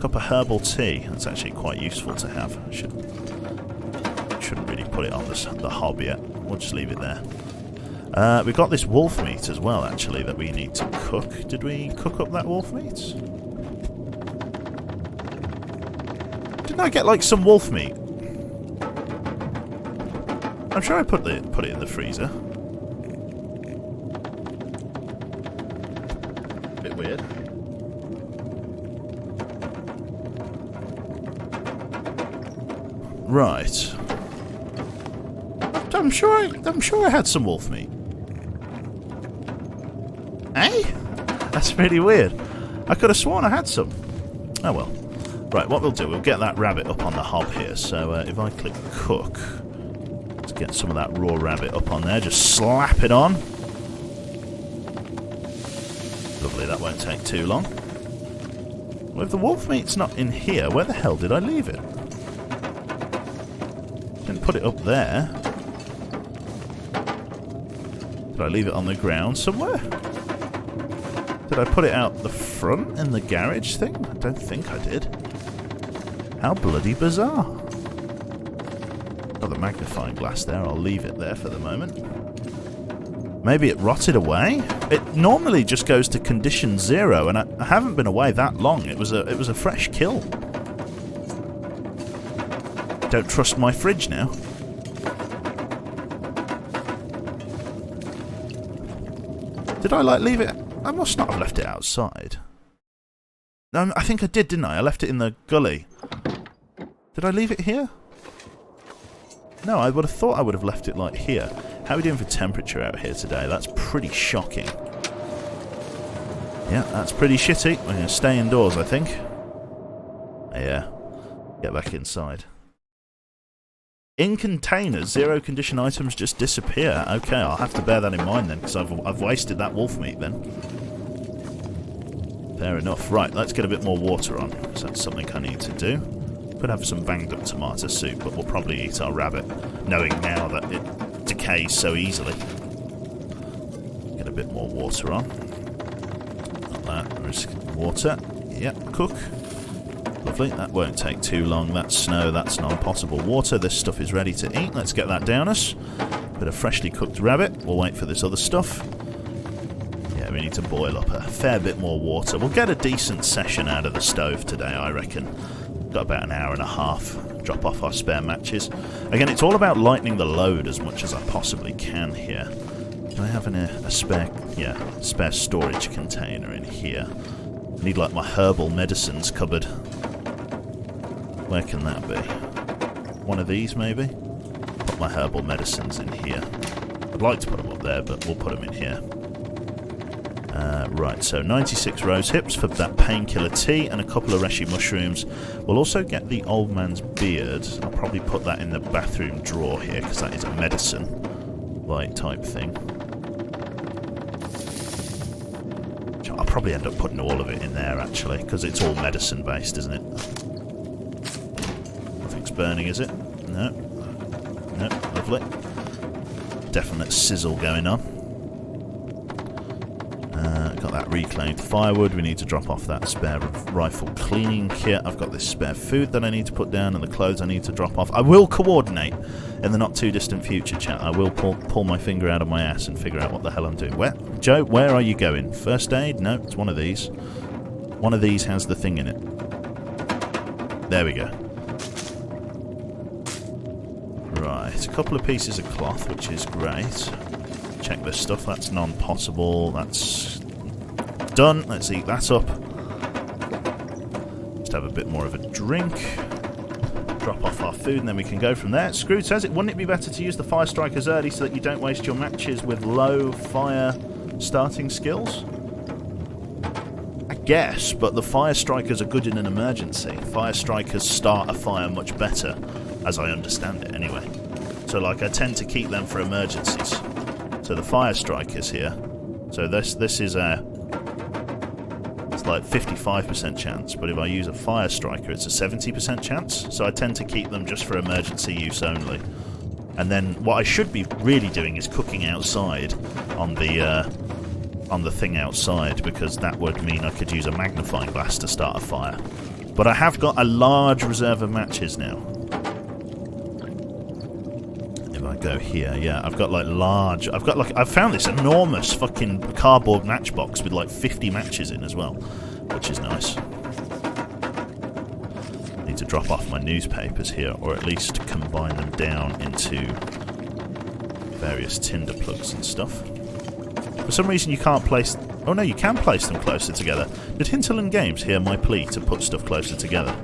Cup of herbal tea. That's actually quite useful to have. Shouldn't really put it on the hob yet. We'll just leave it there. We've got this wolf meat as well, actually, that we need to cook. Did we cook up that wolf meat? Didn't I get, like, some wolf meat? I'm sure I put it in the freezer. Bit weird. Right. I'm sure I had some wolf meat. Eh? That's really weird. I could have sworn I had some. Oh well. Right, what we'll do, we'll get that rabbit up on the hob here. So if I click cook, let's get some of that raw rabbit up on there. Just slap it on. Lovely, that won't take too long. Well, if the wolf meat's not in here, where the hell did I leave it? Didn't put it up there. Did I leave it on the ground somewhere? Did I put it out the front in the garage thing? I don't think I did. How bloody bizarre. Got the magnifying glass there. I'll leave it there for the moment. Maybe it rotted away? It normally just goes to condition 0, and I haven't been away that long. It was a fresh kill. Don't trust my fridge now. Did I, like, leave it? I must not have left it outside. I think I did, didn't I? I left it in the gully. Did I leave it here? No, I would have thought I would have left it, like, here. How are we doing for temperature out here today? That's pretty shocking. Yeah, that's pretty shitty. We're going to stay indoors, I think. Yeah. Get back inside. In containers, 0 condition items just disappear. Okay, I'll have to bear that in mind then, because I've wasted that wolf meat then. Fair enough. Right, let's get a bit more water on, because that's something I need to do. Could have some banged up tomato soup, but we'll probably eat our rabbit, knowing now that it decays so easily. Get a bit more water on. Like that. Risk water. Yep, cook. Lovely, that won't take too long. That's snow, that's non-potable water. This stuff is ready to eat. Let's get that down us. Bit of freshly cooked rabbit. We'll wait for this other stuff. Yeah, we need to boil up a fair bit more water. We'll get a decent session out of the stove today, I reckon. Got about an hour and a half. Drop off our spare matches. Again, it's all about lightening the load as much as I possibly can here. Do I have a spare, spare storage container in here? I need, like, my herbal medicines cupboard. Where can that be? One of these, maybe? Put my herbal medicines in here. I'd like to put them up there, but we'll put them in here. Right, so 96 rose hips for that painkiller tea and a couple of reishi mushrooms. We'll also get the old man's beard. I'll probably put that in the bathroom drawer here, because that is a medicine-like type thing. I'll probably end up putting all of it in there, actually, because it's all medicine-based, isn't it? Nothing's burning, is it? No. No, lovely. Definite sizzle going on. Got that reclaimed firewood. We need to drop off that spare rifle cleaning kit. I've got this spare food that I need to put down and the clothes I need to drop off. I will coordinate in the not too distant future, chat. I will pull my finger out of my ass and figure out what the hell I'm doing. Joe, where are you going? First aid? No, it's one of these. One of these has the thing in it. There we go. Right, a couple of pieces of cloth, which is great. Check this stuff. That's non-potable. That's done. Let's eat that up. Just have a bit more of a drink. Drop off our food and then we can go from there. Screwed says it. Wouldn't it be better to use the fire strikers early so that you don't waste your matches with low fire starting skills? I guess, but the fire strikers are good in an emergency. Fire strikers start a fire much better, as I understand it anyway. So like I tend to keep them for emergencies. So the fire strikers here. So this is a... It's like 55% chance, but if I use a fire striker it's a 70% chance. So I tend to keep them just for emergency use only. And then what I should be really doing is cooking outside on the thing outside, because that would mean I could use a magnifying glass to start a fire. But I have got a large reserve of matches now. If I go here, yeah, I've got like large... I've found this enormous fucking cardboard matchbox with like 50 matches in as well, which is nice. Need to drop off my newspapers here, or at least combine them down into various tinder plugs and stuff. For some reason you can't place... Oh no, you can place them closer together. Did Hinterland Games hear my plea to put stuff closer together?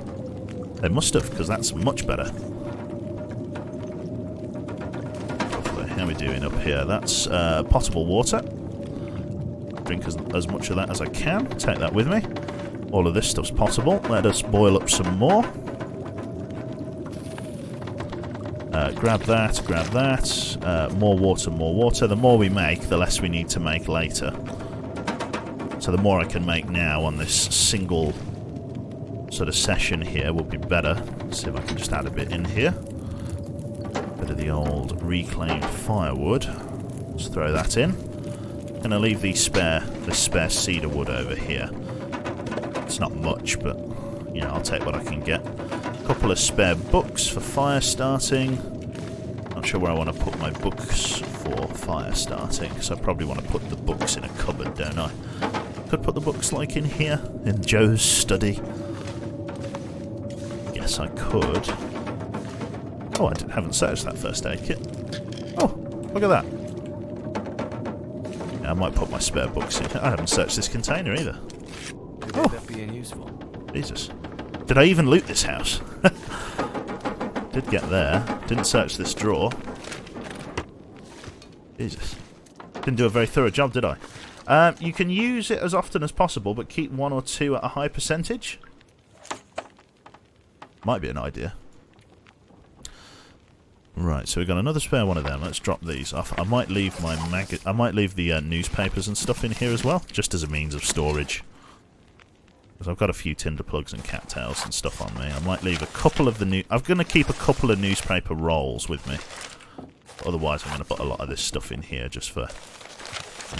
They must have, because that's much better. How are we doing up here? That's potable water. Drink as much of that as I can. Take that with me. All of this stuff's potable. Let us boil up some more. Grab that, grab that. More water, more water. The more we make, the less we need to make later. So the more I can make now on this single sort of session here will be better. Let's see if I can just add a bit in here. Bit of the old reclaimed firewood. Let's throw that in. Gonna leave this spare cedar wood over here. It's not much, but you know, I'll take what I can get. A couple of spare books for fire starting. Not sure where I want to put my books for fire starting, so I probably want to put the books in a cupboard, don't I? Could put the books like in here, in Joe's study. Guess I could. Oh, I haven't searched that first aid kit. Oh, look at that. Yeah, I might put my spare books in. I haven't searched this container either. Could end up being useful. Jesus. Did I even loot this house? Did get there. Didn't search this drawer. Jesus. Didn't do a very thorough job, did I? You can use it as often as possible, but keep one or two at a high percentage. Might be an idea. Right, so we've got another spare one of them. Let's drop these off. I might leave the newspapers and stuff in here as well, just as a means of storage. Because I've got a few tinder plugs and cattails and stuff on me. I might leave a couple of the I'm going to keep a couple of newspaper rolls with me. Otherwise, I'm going to put a lot of this stuff in here just for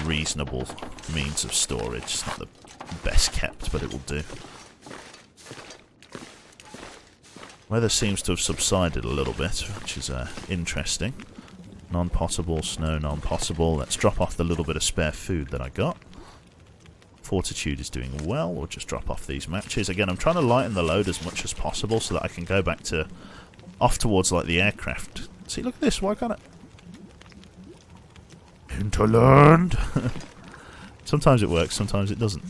reasonable means of storage. It's not the best kept, but it will do. Weather seems to have subsided a little bit, which is interesting. Non-potable, snow, non-potable. Let's drop off the little bit of spare food that I got. Fortitude is doing well. We'll just drop off these matches. Again, I'm trying to lighten the load as much as possible so that I can go back to... off towards, like, the aircraft. See, look at this. Why can't it... Hinterland! Sometimes it works, sometimes it doesn't.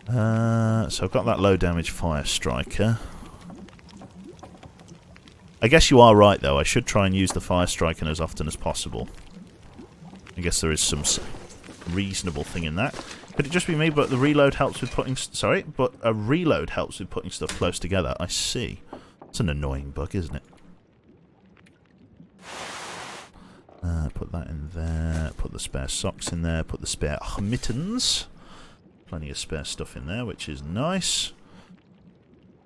So I've got that low damage fire striker. I guess you are right though, I should try and use the fire striker as often as possible. I guess there is some reasonable thing in that. Could it just be me, but the reload helps with putting... Sorry, but a reload helps with putting stuff close together. I see. It's an annoying bug, isn't it? Put that in there, put the spare socks in there, put the spare mittens. Plenty of spare stuff in there, which is nice.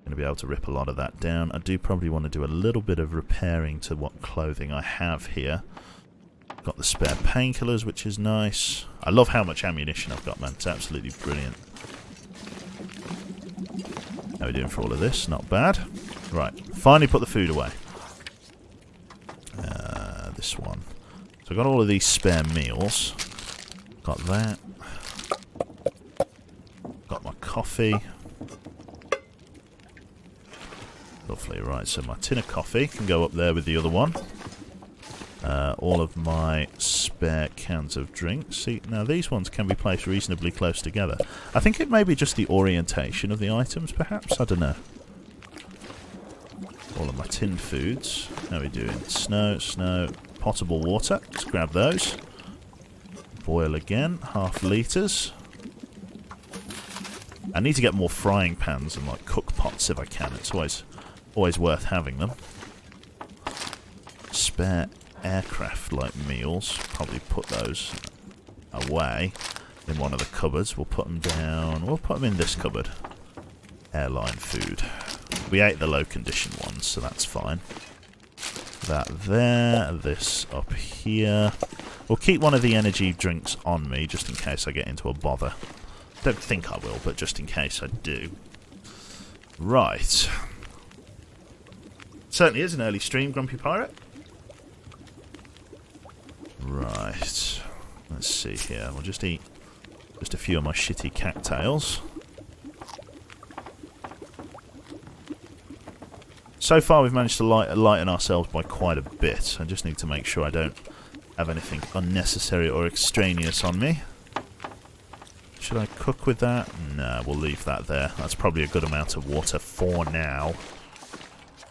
Going to be able to rip a lot of that down. I do probably want to do a little bit of repairing to what clothing I have here. Got the spare painkillers, which is nice. I love how much ammunition I've got, man. It's absolutely brilliant. How are we doing for all of this? Not bad. Right, finally put the food away. This one. So I've got all of these spare meals. Got that. Got my coffee. Lovely, right, so my tin of coffee can go up there with the other one. All of my spare cans of drinks. See, now these ones can be placed reasonably close together. I think it may be just the orientation of the items, perhaps? I don't know. All of my tinned foods. How are we doing? Snow, potable water. Let's grab those. Boil again. 0.5 litres. I need to get more frying pans and like cook pots if I can. It's always worth having them. Spare aircraft like meals. Probably put those away in one of the cupboards. We'll put them down. We'll put them in this cupboard. Airline food. We ate the low condition ones, so that's fine. That there, this up here. We'll keep one of the energy drinks on me just in case I get into a bother. Don't think I will, but just in case I do. Right. Certainly is an early stream, Grumpy Pirate. Right. Let's see here. We'll just eat just a few of my shitty cattails. So far we've managed to lighten ourselves by quite a bit. I just need to make sure I don't have anything unnecessary or extraneous on me. Should I cook with that? No, we'll leave that there. That's probably a good amount of water for now.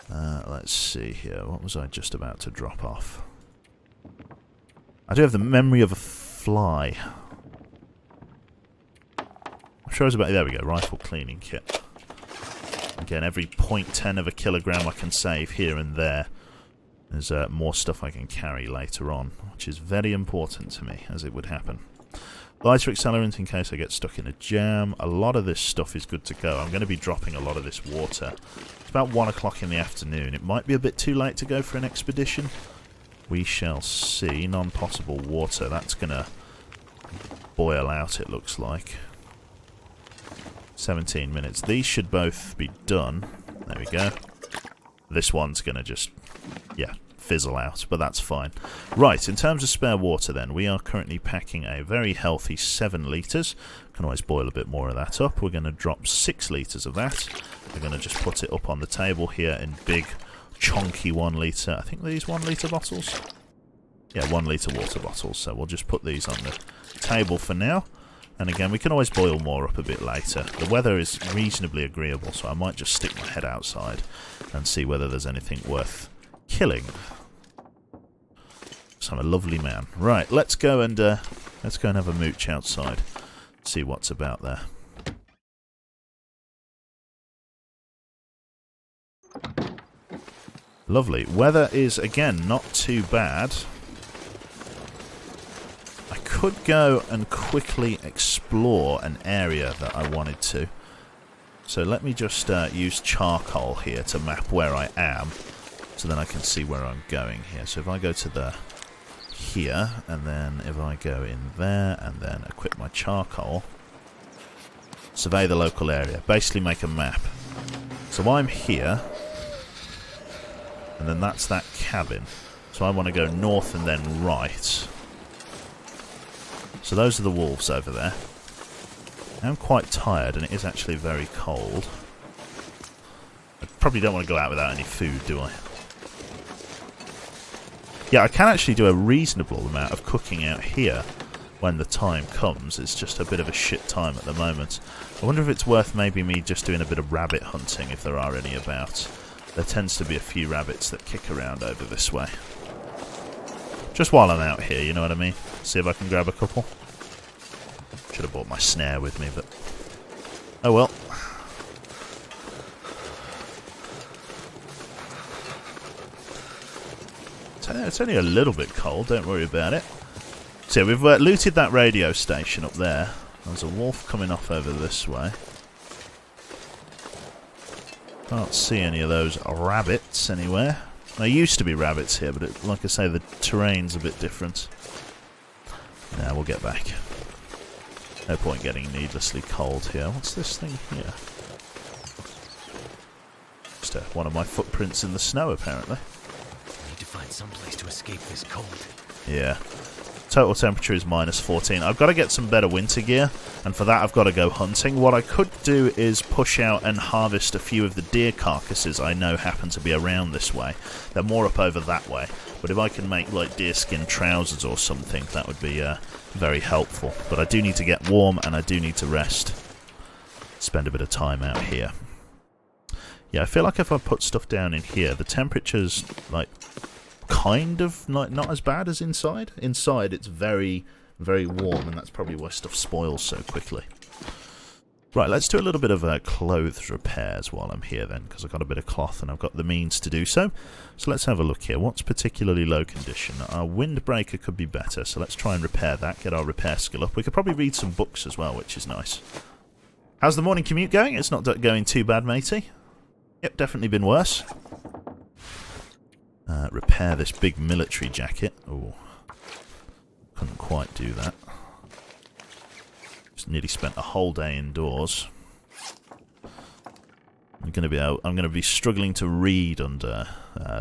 Let's see here. What was I just about to drop off? I do have the memory of a fly. I'm sure it was about... There we go. Rifle cleaning kit. Again, every 0.10 of a kilogram I can save here and there. There's more stuff I can carry later on, which is very important to me, as it would happen. Lighter accelerant in case I get stuck in a jam. A lot of this stuff is good to go. I'm going to be dropping a lot of this water. It's about 1 o'clock in the afternoon. It might be a bit too late to go for an expedition. We shall see. Non-potable water. That's going to boil out, it looks like. 17 minutes. These should both be done. There we go. This one's going to just, yeah, fizzle out, but that's fine. Right, in terms of spare water then, we are currently packing a very healthy 7 litres. Can always boil a bit more of that up. We're going to drop 6 litres of that. We're going to just put it up on the table here in big, chunky 1 litre. I think these 1 litre bottles? Yeah, 1 litre water bottles. So we'll just put these on the table for now. And again, we can always boil more up a bit later. The weather is reasonably agreeable, so I might just stick my head outside and see whether there's anything worth killing. So I'm a lovely man. Right, let's go and have a mooch outside. See what's about there. Lovely. Weather is again not too bad. I could go and quickly explore an area that I wanted to. So let me just use charcoal here to map where I am, so then I can see where I'm going here. So if I go to here, and then if I go in there, and then equip my charcoal, survey the local area, basically make a map. So I'm here, and then that's that cabin. So I want to go north and then right. So those are the wolves over there. I'm quite tired, and it is actually very cold. I probably don't want to go out without any food, do I? Yeah, I can actually do a reasonable amount of cooking out here when the time comes. It's just a bit of a shit time at the moment. I wonder if it's worth maybe me just doing a bit of rabbit hunting, if there are any about. There tends to be a few rabbits that kick around over this way. Just while I'm out here, you know what I mean? See if I can grab a couple. Should have brought my snare with me, but... oh well. It's only a little bit cold, don't worry about it. So we've looted that radio station up there. There's a wolf coming off over this way. Can't see any of those rabbits anywhere. There used to be rabbits here, but like I say, the terrain's a bit different. Now we'll get back. No point getting needlessly cold here. What's this thing here? Just one of my footprints in the snow, apparently. I need to find some place to escape this cold. Yeah. Total temperature is -14. I've got to get some better winter gear, and for that I've got to go hunting. What I could do is push out and harvest a few of the deer carcasses I know happen to be around this way. They're more up over that way, but if I can make like deerskin trousers or something, that would be very helpful. But I do need to get warm, and I do need to rest. Spend a bit of time out here. Yeah, I feel like if I put stuff down in here, the temperature's, like, kind of like not as bad as inside. Inside, it's very, very warm, and that's probably why stuff spoils so quickly. Right, let's do a little bit of clothes repairs while I'm here then, because I've got a bit of cloth and I've got the means to do so. So let's have a look here. What's particularly low condition? Our windbreaker could be better, so let's try and repair that, get our repair skill up. We could probably read some books as well, which is nice. How's the morning commute going? It's not going too bad, matey. Yep, definitely been worse. Repair this big military jacket. Oh, couldn't quite do that. Just nearly spent a whole day indoors. I'm going to be struggling to read under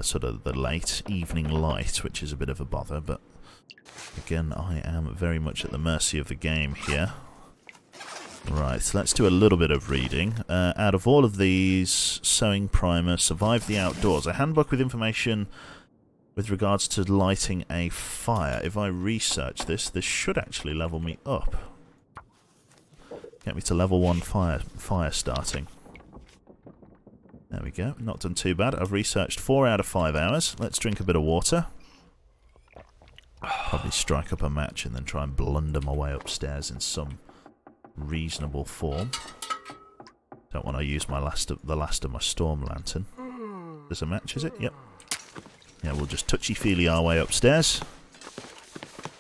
sort of the late evening light, which is a bit of a bother. But again, I am very much at the mercy of the game here. Right, so let's do a little bit of reading. Out of all of these, sewing primer, survive the outdoors. A handbook with information with regards to lighting a fire. If I research this, this should actually level me up. Get me to level 1 fire starting. There we go. Not done too bad. I've researched 4 out of 5 hours. Let's drink a bit of water. Probably strike up a match and then try and blunder my way upstairs in some reasonable form. Don't want to use the last of my storm lantern. There's a match, is it? Yep. Yeah, we'll just touchy-feely our way upstairs.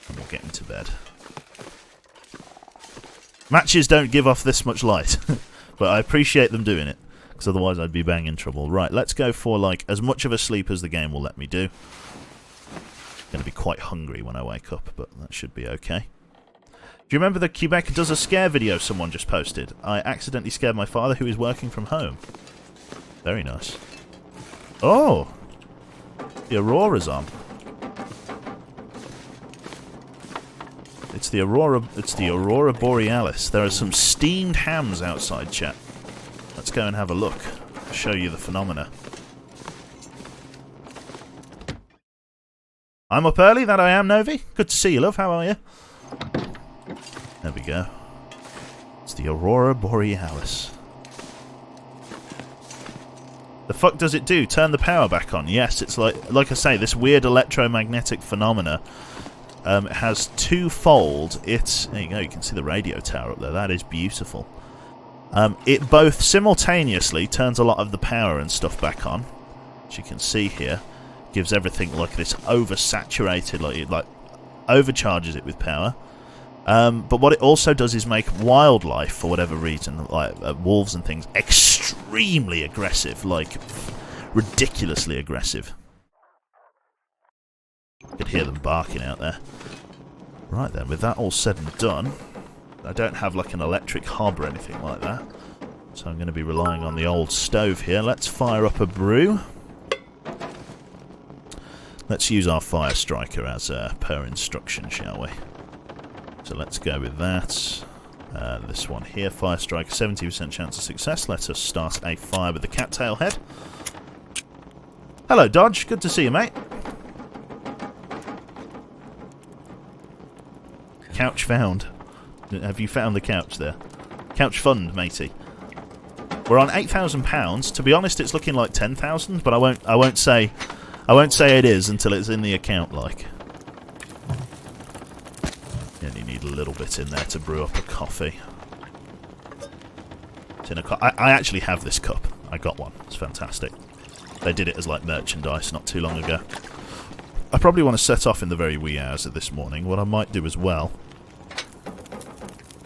And we'll get into bed. Matches don't give off this much light. But I appreciate them doing it. Because otherwise I'd be banging trouble. Right, let's go for like as much of a sleep as the game will let me do. Going to be quite hungry when I wake up, but that should be okay. Do you remember the Quebec Does a Scare video someone just posted? I accidentally scared my father who is working from home. Very nice. Oh! The Aurora's on. It's the Aurora Borealis. There are some steamed hams outside, chat. Let's go and have a look. I'll show you the phenomena. I'm up early, that I am, Novi. Good to see you, love. How are you? There we go. It's the Aurora Borealis. The fuck does it do? Turn the power back on. Yes, it's like I say, this weird electromagnetic phenomena. It has twofold. There you go, you can see the radio tower up there. That is beautiful. It both simultaneously turns a lot of the power and stuff back on, as you can see here. Gives everything like this oversaturated, like overcharges it with power. But what it also does is make wildlife, for whatever reason, like wolves and things, extremely aggressive, like ridiculously aggressive. You could hear them barking out there. Right then, with that all said and done, I don't have like an electric hob or anything like that, so I'm going to be relying on the old stove here. Let's fire up a brew. Let's use our fire striker as per instruction, shall we? So let's go with that. This one here, fire striker, 70% chance of success. Let us start a fire with the cattail head. Hello, Dodge. Good to see you, mate. Couch found. Have you found the couch there? Couch fund, matey. We're on £8,000. To be honest, it's looking like 10,000, but I won't say it is until it's in the account. Like, you only need a little bit in there to brew up a coffee. It's in a I actually have this cup. I got one. It's fantastic. They did it as like merchandise not too long ago. I probably want to set off in the very wee hours of this morning. What I might do as well,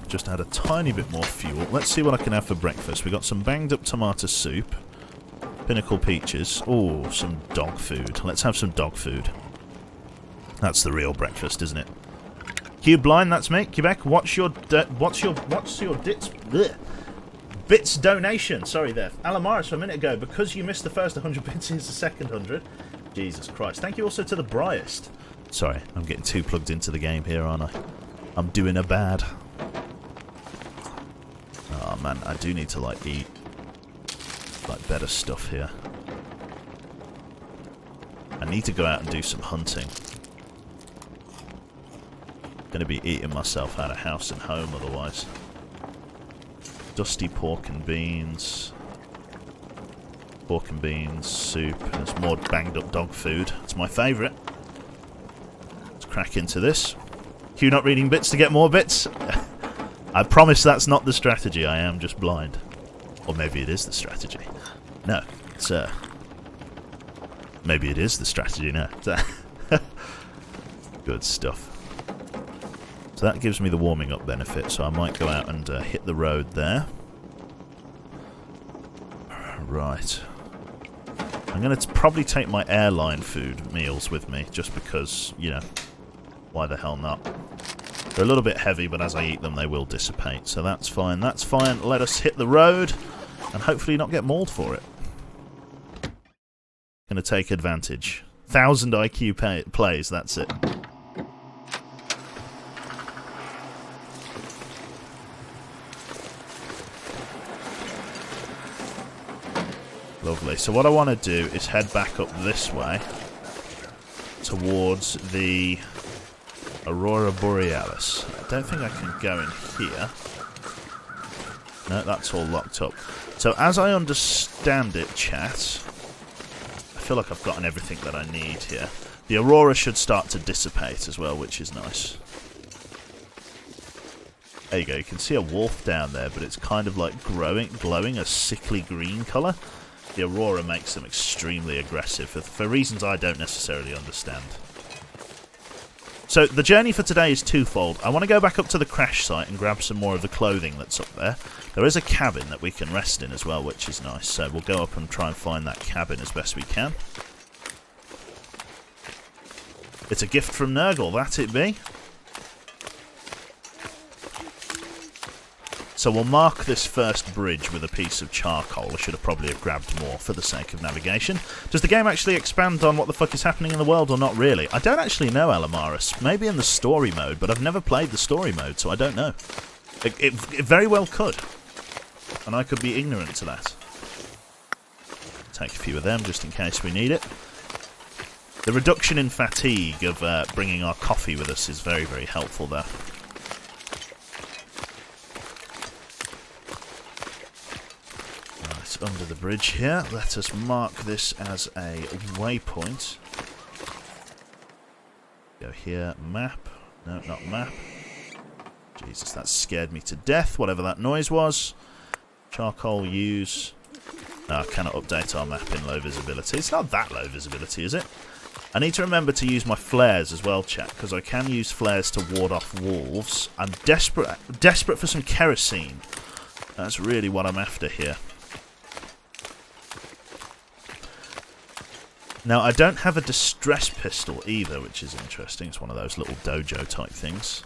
just add a tiny bit more fuel. Let's see what I can have for breakfast. We got some banged up tomato soup, Pinnacle peaches. Oh, some dog food. Let's have some dog food. That's the real breakfast, isn't it? Cube Blind, that's me. Quebec, what's your bits donation? Sorry there. Alan Morris, a minute ago, because you missed the first 100 bits, here's the second 100. Jesus Christ. Thank you also to the Bryest. Sorry, I'm getting too plugged into the game here, aren't I? I'm doing a bad. Oh man, I do need to like eat like better stuff here. I need to go out and do some hunting. Gonna be eating myself out of house and home otherwise. Dusty pork and beans. Pork and beans, soup, and there's more banged up dog food. It's my favourite. Let's crack into this. Q not reading bits to get more bits. I promise that's not the strategy. I am just blind. Or maybe it is the strategy. No, it's maybe it is the strategy. No, good stuff. So that gives me the warming up benefit. So I might go out and hit the road there. Right. I'm going to probably take my airline food meals with me, just because, you know, why the hell not? They're a little bit heavy, but as I eat them, they will dissipate. So that's fine. That's fine. Let us hit the road and hopefully not get mauled for it. Going to take advantage. 1,000 IQ plays, that's it. Lovely. So what I want to do is head back up this way towards the Aurora Borealis. I don't think I can go in here. No, that's all locked up. So as I understand it, chat, I feel like I've gotten everything that I need here. The Aurora should start to dissipate as well, which is nice. There you go. You can see a wolf down there, but it's kind of like glowing a sickly green colour. The Aurora makes them extremely aggressive for reasons I don't necessarily understand. So the journey for today is twofold. I want to go back up to the crash site and grab some more of the clothing that's up there. There is a cabin that we can rest in as well, which is nice. So we'll go up and try and find that cabin as best we can. It's a gift from Nurgle, that it be. So we'll mark this first bridge with a piece of charcoal. I should have probably grabbed more for the sake of navigation. Does the game actually expand on what the fuck is happening in the world or not really? I don't actually know, Alamaris. Maybe in the story mode, but I've never played the story mode, so I don't know. It very well could. And I could be ignorant to that. Take a few of them just in case we need it. The reduction in fatigue of bringing our coffee with us is very, very helpful there. Under the bridge here. Let us mark this as a waypoint. Go here. Map. No, not map. Jesus, that scared me to death, whatever that noise was. Charcoal use. No, I cannot update our map in low visibility. It's not that low visibility, is it? I need to remember to use my flares as well, chat, because I can use flares to ward off wolves. I'm desperate for some kerosene. That's really what I'm after here. Now, I don't have a distress pistol either, which is interesting. It's one of those little dojo type things.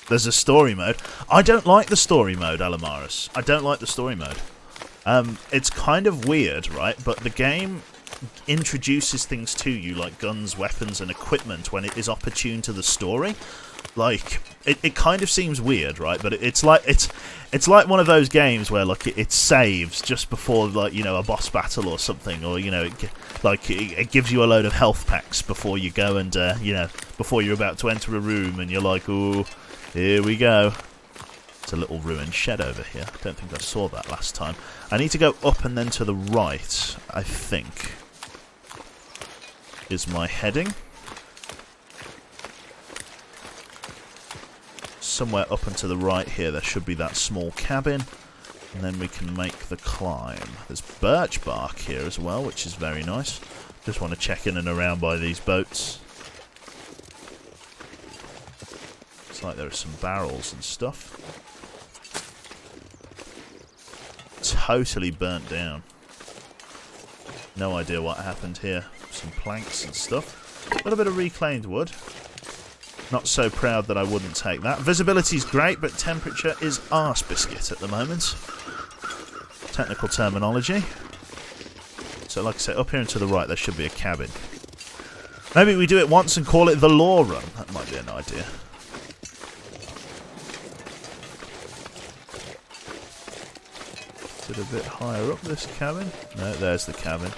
There's a story mode. I don't like the story mode, Alamaris. I don't like the story mode. It's kind of weird, right? But the game introduces things to you, like guns, weapons, and equipment, when it is opportune to the story. Like, it kind of seems weird, right? But it's like one of those games where, like, it saves just before, like, you know, a boss battle or something, or, you know, it gives you a load of health packs before you go and, you know, before you're about to enter a room, and you're like, ooh, here we go. It's a little ruined shed over here. I don't think I saw that last time. I need to go up and then to the right, I think, is my heading. Somewhere up and to the right here, there should be that small cabin, and then we can make the climb. There's birch bark here as well, which is very nice. Just want to check in and around by these boats. Looks like there are some barrels and stuff. Totally burnt down. No idea what happened here. Some planks and stuff. A little bit of reclaimed wood. Not so proud that I wouldn't take that. Visibility's great, but temperature is arse biscuit at the moment. Technical terminology. So like I say, up here and to the right there should be a cabin. Maybe we do it once and call it the Law Run. That might be an idea. Is it a bit higher up, this cabin? No, there's the cabin.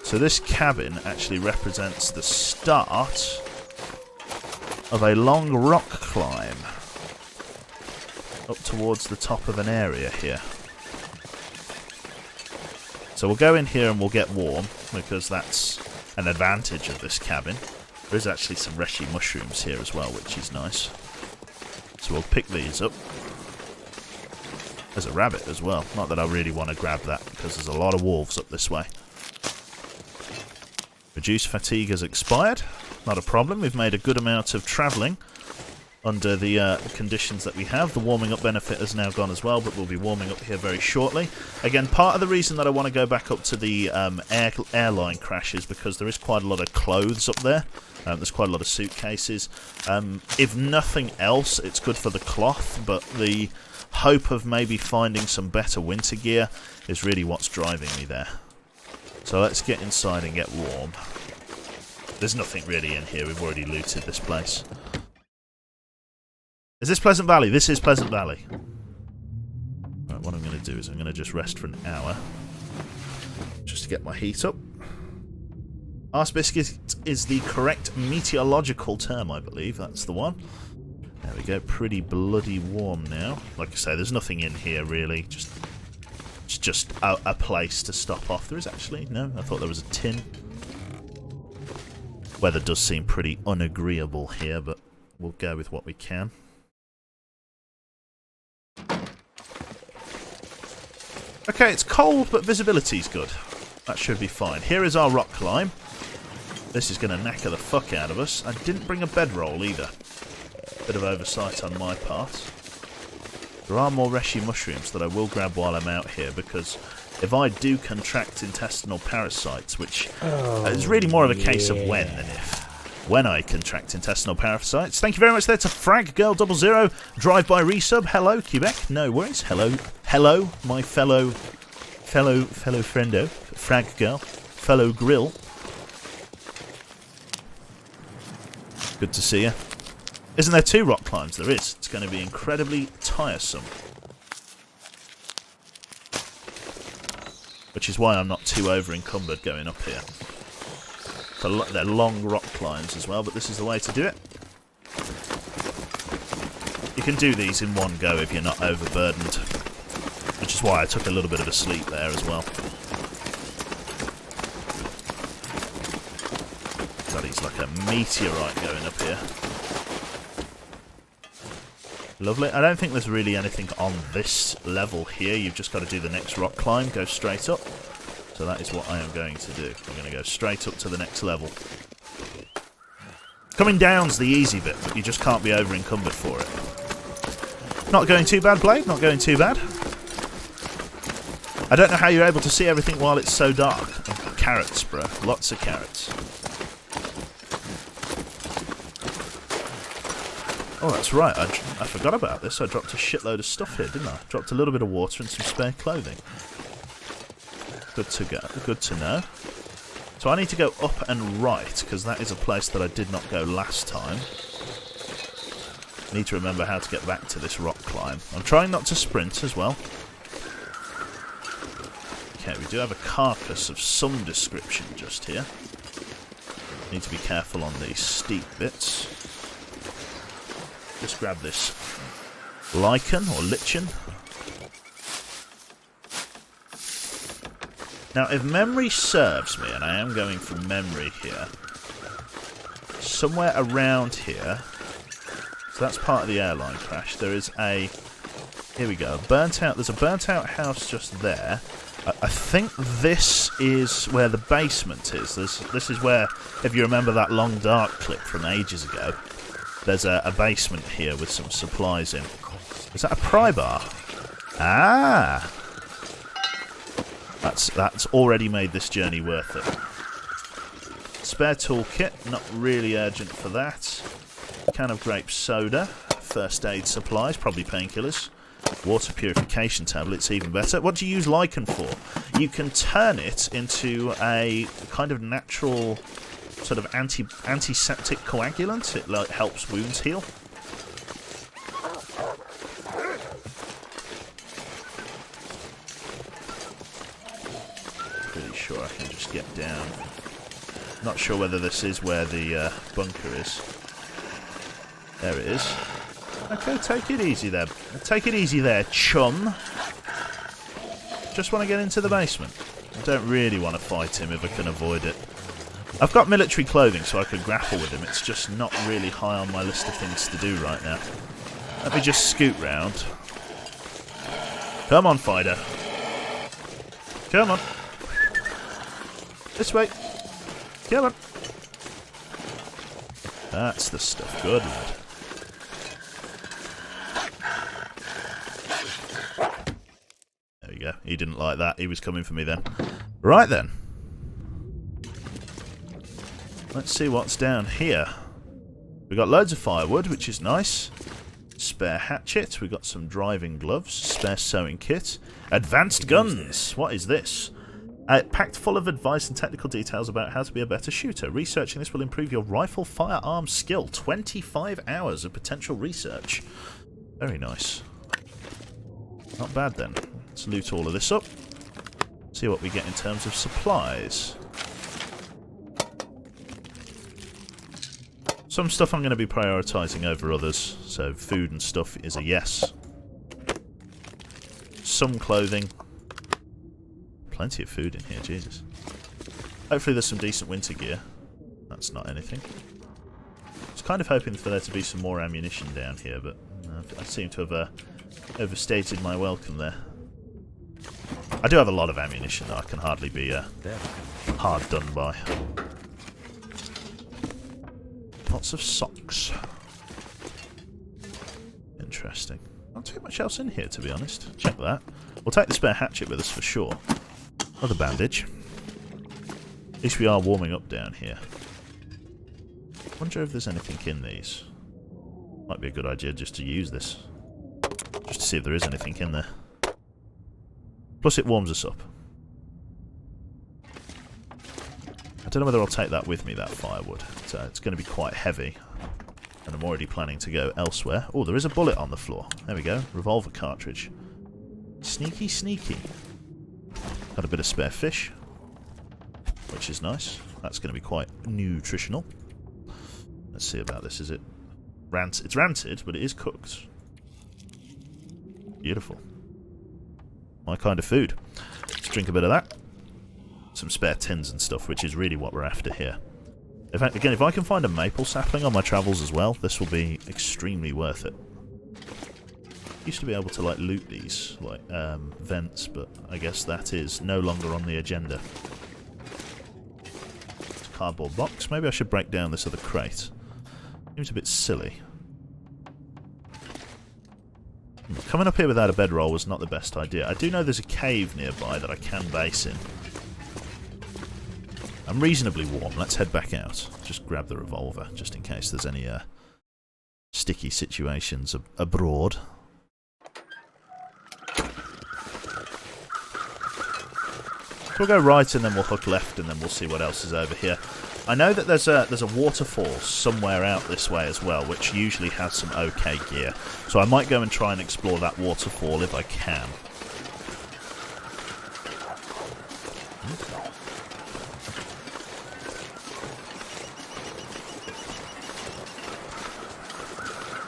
So this cabin actually represents the start of a long rock climb up towards the top of an area here. So we'll go in here and we'll get warm, because that's an advantage of this cabin. There is actually some reishi mushrooms here as well, which is nice. So we'll pick these up. There's a rabbit as well. Not that I really want to grab that, because there's a lot of wolves up this way. Reduce fatigue has expired. Not a problem. We've made a good amount of travelling under the conditions that we have. The warming up benefit has now gone as well, but we'll be warming up here very shortly. Again, part of the reason that I want to go back up to the airline crash is because there is quite a lot of clothes up there. There's quite a lot of suitcases. If nothing else, it's good for the cloth, but the hope of maybe finding some better winter gear is really what's driving me there. So let's get inside and get warm. There's nothing really in here. We've already looted this place. Is this Pleasant Valley? This is Pleasant Valley. Right, what I'm going to do is I'm going to just rest for an hour. Just to get my heat up. Arse biscuit is the correct meteorological term, I believe. That's the one. There we go. Pretty bloody warm now. Like I say, there's nothing in here really. It's just a place to stop off. There is actually... No, I thought there was a tin. Weather does seem pretty unagreeable here, but we'll go with what we can. Okay, it's cold, but visibility's good. That should be fine. Here is our rock climb. This is going to knacker the fuck out of us. I didn't bring a bedroll either. Bit of oversight on my part. There are more reishi mushrooms that I will grab while I'm out here, because if I do contract intestinal parasites, which is really more of a case of when than if. When I contract intestinal parasites. Thank you very much there to FragGirl00. Drive-by resub. Hello, Quebec. No worries. Hello, my fellow friendo. Frag Girl. Fellow grill. Good to see you. Isn't there 2 rock climbs? There is. It's going to be incredibly tiresome. Which is why I'm not too over-encumbered going up here. They're long rock climbs as well, but this is the way to do it. You can do these in one go if you're not overburdened. Which is why I took a little bit of a sleep there as well. God, he's like a meteorite going up here. Lovely. I don't think there's really anything on this level here. You've just got to do the next rock climb, go straight up. So that is what I am going to do. I'm going to go straight up to the next level. Coming down's the easy bit, but you just can't be over-encumbered for it. Not going too bad, Blade. Not going too bad. I don't know how you're able to see everything while it's so dark. Carrots, bro. Lots of carrots. Oh, that's right. I forgot about this. I dropped a shitload of stuff here, didn't I? Dropped a little bit of water and some spare clothing. Good to go. Good to know. So I need to go up and right, because that is a place that I did not go last time. I need to remember how to get back to this rock climb. I'm trying not to sprint as well. Okay, we do have a carcass of some description just here. Need to be careful on these steep bits. Just grab this lichen or lichen. Now, if memory serves me, and I am going from memory here, somewhere around here, so that's part of the airline crash, there is a, here we go, there's a burnt out house just there. I think this is where the basement is. This is where, if you remember that long dark clip from ages ago, there's a basement here with some supplies in. Is that a pry bar? Ah! That's already made this journey worth it. Spare toolkit, not really urgent for that. Can of grape soda, first aid supplies, probably painkillers. Water purification tablets, even better. What do you use lichen for? You can turn it into a kind of natural sort of antiseptic coagulant. It like helps wounds heal. Pretty sure I can just get down. Not sure whether this is where the bunker is. There it is. Okay, take it easy there. Take it easy there, chum. Just want to get into the basement. I don't really want to fight him if I can avoid it. I've got military clothing so I could grapple with him. It's just not really high on my list of things to do right now. Let me just scoot round. Come on, fighter. Come on. This way. Come on. That's the stuff. Good lad. There we go. He didn't like that. He was coming for me then. Right then. Let's see what's down here. We've got loads of firewood, which is nice. Spare hatchet. We've got some driving gloves. Spare sewing kit. Advanced guns. What is this? Packed full of advice and technical details about how to be a better shooter. Researching this will improve your rifle firearm skill. 25 hours of potential research. Very nice. Not bad then. Let's loot all of this up. See what we get in terms of supplies. Some stuff I'm going to be prioritising over others. So food and stuff is a yes. Some clothing. Plenty of food in here, Jesus. Hopefully there's some decent winter gear. That's not anything. I was kind of hoping for there to be some more ammunition down here, but I seem to have overstated my welcome there. I do have a lot of ammunition, though. I can hardly be hard done by. Lots of socks. Interesting. Not too much else in here, to be honest. Check that. We'll take the spare hatchet with us for sure. Another bandage. At least we are warming up down here. Wonder if there's anything in these. Might be a good idea just to use this. Just to see if there is anything in there. Plus it warms us up. I don't know whether I'll take that with me, that firewood. It's going to be quite heavy. And I'm already planning to go elsewhere. Oh, there is a bullet on the floor. There we go. Revolver cartridge. Sneaky, sneaky. Got a bit of spare fish, which is nice. That's going to be quite nutritional. Let's see about this. Is it rancid? It's rancid, but it is cooked. Beautiful. My kind of food. Let's drink a bit of that. Some spare tins and stuff, which is really what we're after here. In fact, again, if I can find a maple sapling on my travels as well, this will be extremely worth it. Used to be able to like loot these like vents, but I guess that is no longer on the agenda. It's a cardboard box. Maybe I should break down this other crate. Seems a bit silly. Coming up here without a bedroll was not the best idea. I do know there's a cave nearby that I can base in. I'm reasonably warm. Let's head back out. Just grab the revolver, just in case there's any sticky situations abroad. We'll go right and then we'll hook left and then we'll see what else is over here. I know that there's a waterfall somewhere out this way as well, which usually has some okay gear. So I might go and try and explore that waterfall if I can.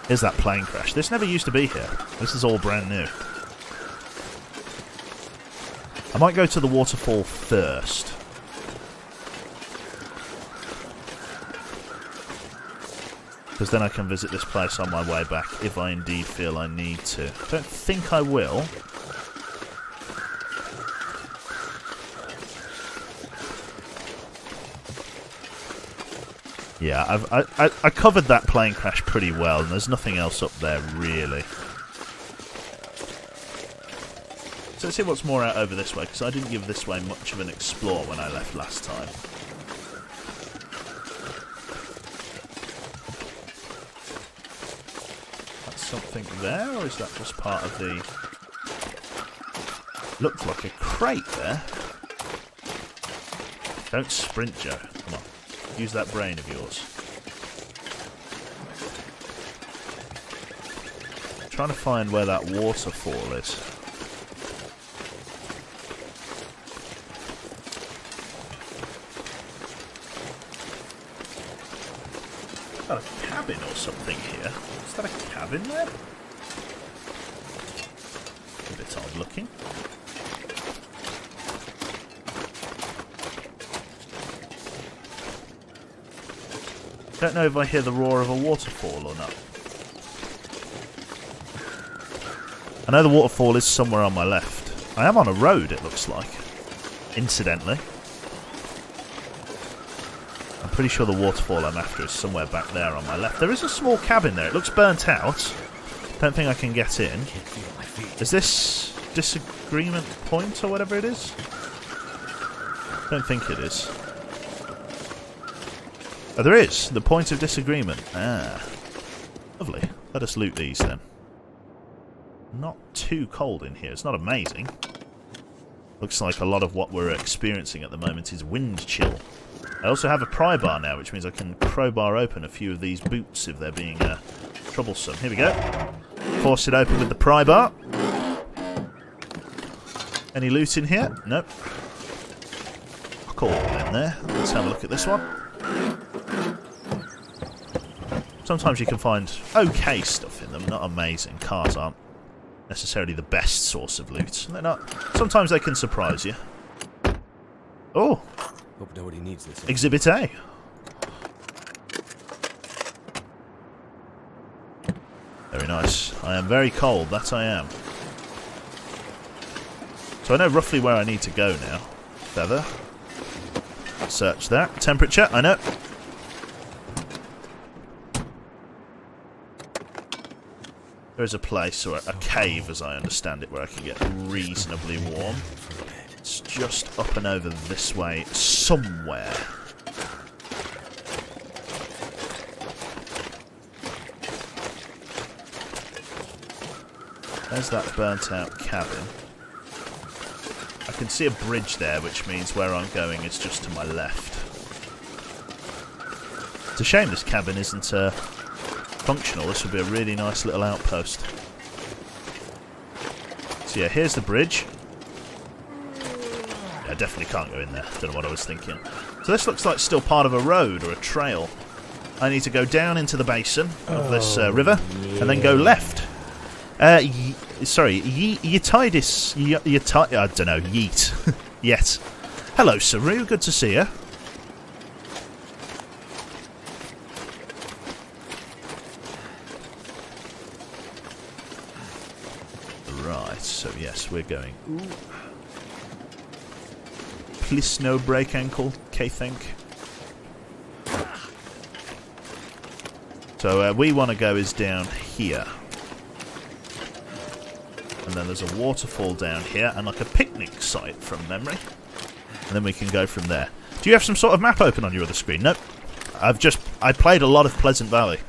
Here's that plane crash. This never used to be here. This is all brand new. I might go to the waterfall first. Because then I can visit this place on my way back if I indeed feel I need to. I don't think I will. Yeah, I covered that plane crash pretty well, and there's nothing else up there really. So let's see what's more out over this way, because I didn't give this way much of an explore when I left last time. That's something there, or is that just part of the... Looked like a crate there. Don't sprint, Joe. Come on. Use that brain of yours. I'm trying to find where that waterfall is. that a cabin or something here? Is that a cabin there? A bit odd looking. Don't know if I hear the roar of a waterfall or not. I know the waterfall is somewhere on my left. I am on a road, it looks like. Incidentally. I'm pretty sure the waterfall I'm after is somewhere back there on my left. There is a small cabin there. It looks burnt out. Don't think I can get in. Is this disagreement point or whatever it is? Don't think it is. Oh, there is. The point of disagreement. Ah. Lovely. Let us loot these then. Not too cold in here. It's not amazing. Looks like a lot of what we're experiencing at the moment is wind chill. I also have a pry bar now, which means I can crowbar open a few of these boots if they're being troublesome. Here we go. Force it open with the pry bar. Any loot in here? Nope. I'll call it in there. Let's have a look at this one. Sometimes you can find okay stuff in them, not amazing. Cars aren't necessarily the best source of loot. They're not. Sometimes they can surprise you. Oh! Hope nobody needs this. Exhibit A. Very nice. I am very cold, that I am. So I know roughly where I need to go now. Feather. Search that. Temperature, I know. There is a place, or a cave as I understand it, where I can get reasonably warm. It's just up and over this way somewhere. There's that burnt out cabin. I can see a bridge there, which means where I'm going is just to my left. It's a shame this cabin isn't functional. This would be a really nice little outpost. So yeah, here's the bridge. Yeah, I definitely can't go in there. Don't know what I was thinking. So this looks like still part of a road or a trail. I need to go down into the basin of this river and then go left. Sorry, Yetidis. I don't know, yeet. Yes. Hello, Saru. Good to see you. Right, so yes, we're going. Ooh. Please no break ankle, K-think. So we want to go is down here. And then there's a waterfall down here and like a picnic site from memory. And then we can go from there. Do you have some sort of map open on your other screen? Nope. I played a lot of Pleasant Valley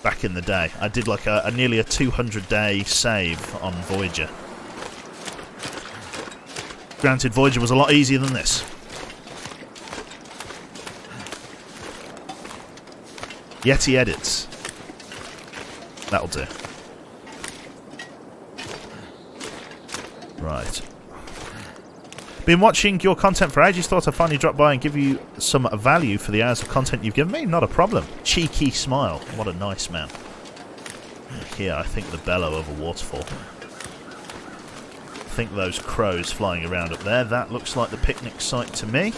back in the day. I did like a nearly a 200-day save on Voyager. Granted, Voyager was a lot easier than this. Yeti edits. That'll do. Right. Been watching your content for ages. Thought I'd finally drop by and give you some value for the hours of content you've given me. Not a problem. Cheeky smile. What a nice man. Here, I think the bellow of a waterfall. I think those crows flying around up there. That looks like the picnic site to me.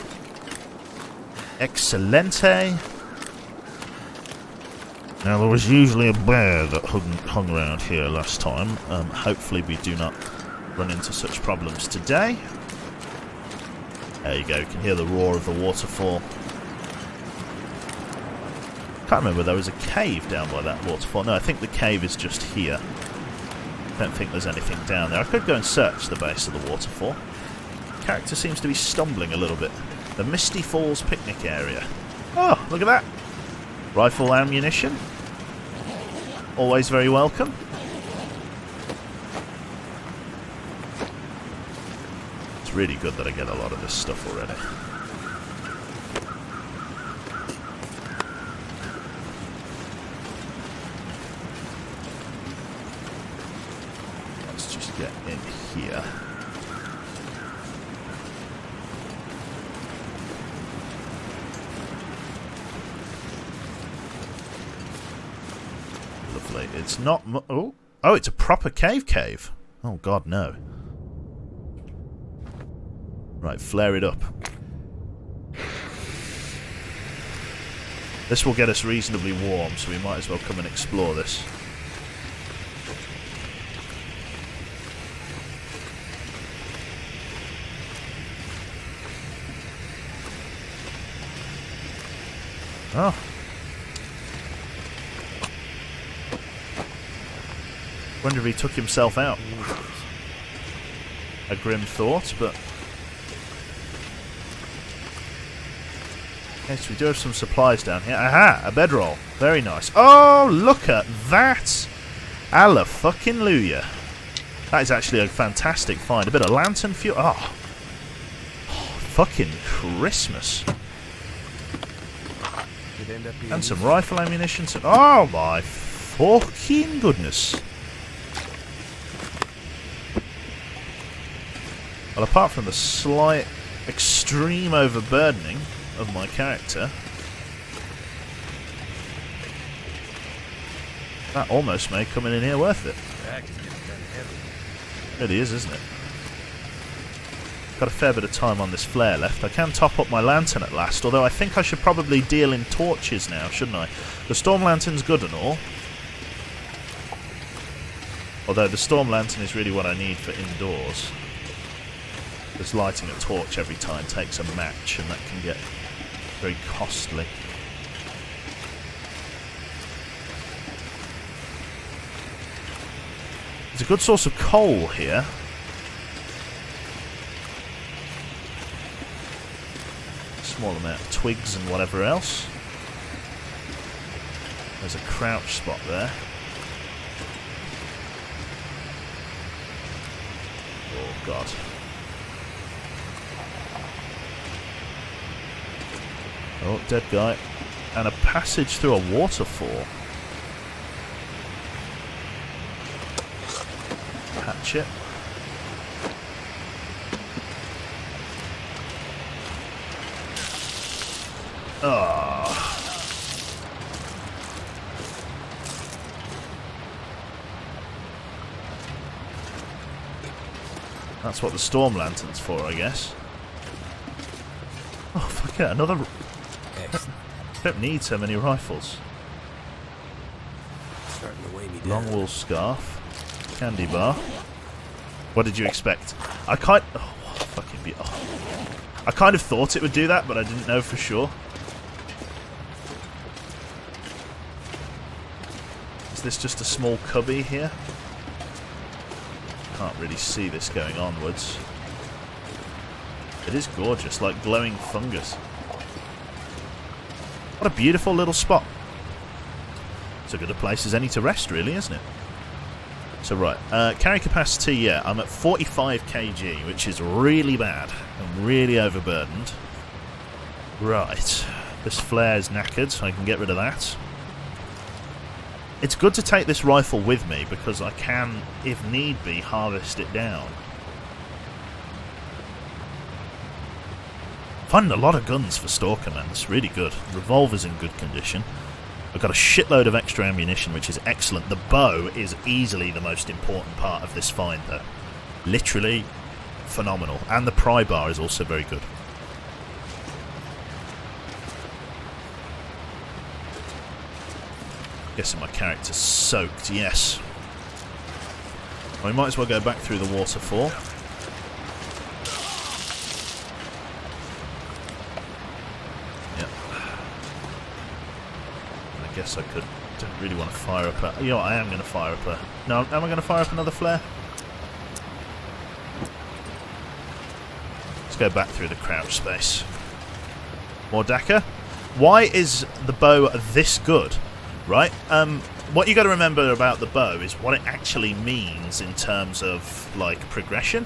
Excelente. Now, there was usually a bear that hung around here last time. Hopefully we do not run into such problems today. There you go, you can hear the roar of the waterfall. Can't remember, there was a cave down by that waterfall. No, I think the cave is just here. Don't think there's anything down there. I could go and search the base of the waterfall. Character seems to be stumbling a little bit. The Misty Falls picnic area. Oh, look at that. Rifle ammunition. Always very welcome. It's really good that I get a lot of this stuff already. Let's just get in here. honestly. It's not... Oh, it's a proper cave. Oh, God, no. Right, flare it up. This will get us reasonably warm, so we might as well come and explore this. Oh. Wonder if he took himself out. A grim thought, but... Yes, we do have some supplies down here. Aha! A bedroll. Very nice. Oh, look at that! Alla-fucking-luya. That is actually a fantastic find. A bit of lantern fuel. Oh. Fucking Christmas. And some rifle ammunition. Oh my fucking goodness. Well, apart from the slight extreme overburdening of my character, that almost made coming in here worth it. It really is, isn't it? Got a fair bit of time on this flare left. I can top up my lantern at last, although I think I should probably deal in torches now, shouldn't I? The storm lantern's good and all. Although the storm lantern is really what I need for indoors. Because lighting a torch every time takes a match, and that can get very costly. There's a good source of coal here. Small amount of twigs and whatever else. There's a crouch spot there. Oh God. Oh, dead guy. And a passage through a waterfall. Hatchet. Oh. That's what the storm lantern's for, I guess. Oh, fuck it, another... Don't need so many rifles. Starting to weigh me down. Long wool scarf. Candy bar. What did you expect? I kind... Oh, fucking be... Oh. I kind of thought it would do that, but I didn't know for sure. Is this just a small cubby here? Can't really see this going onwards. It is gorgeous, like glowing fungus. What a beautiful little spot. It's as good a place as any to rest, really, isn't it? So, right. Carry capacity, yeah. I'm at 45 kg, which is really bad. I'm really overburdened. Right. This flare's knackered, so I can get rid of that. It's good to take this rifle with me, because I can, if need be, harvest it down. Finding a lot of guns for Stalker, man. It's really good. Revolver's in good condition. I've got a shitload of extra ammunition, which is excellent. The bow is easily the most important part of this find, though. Literally phenomenal. And the pry bar is also very good. Guessing my character's soaked, yes. Well, we might as well go back through the waterfall. I guess I could. Don't really want to fire up a... You know what, I am going to fire up a... No, am I going to fire up another flare? Let's go back through the crouch space. More Dakar. Why is the bow this good? Right? What you got to remember about the bow is what it actually means in terms of, like, progression.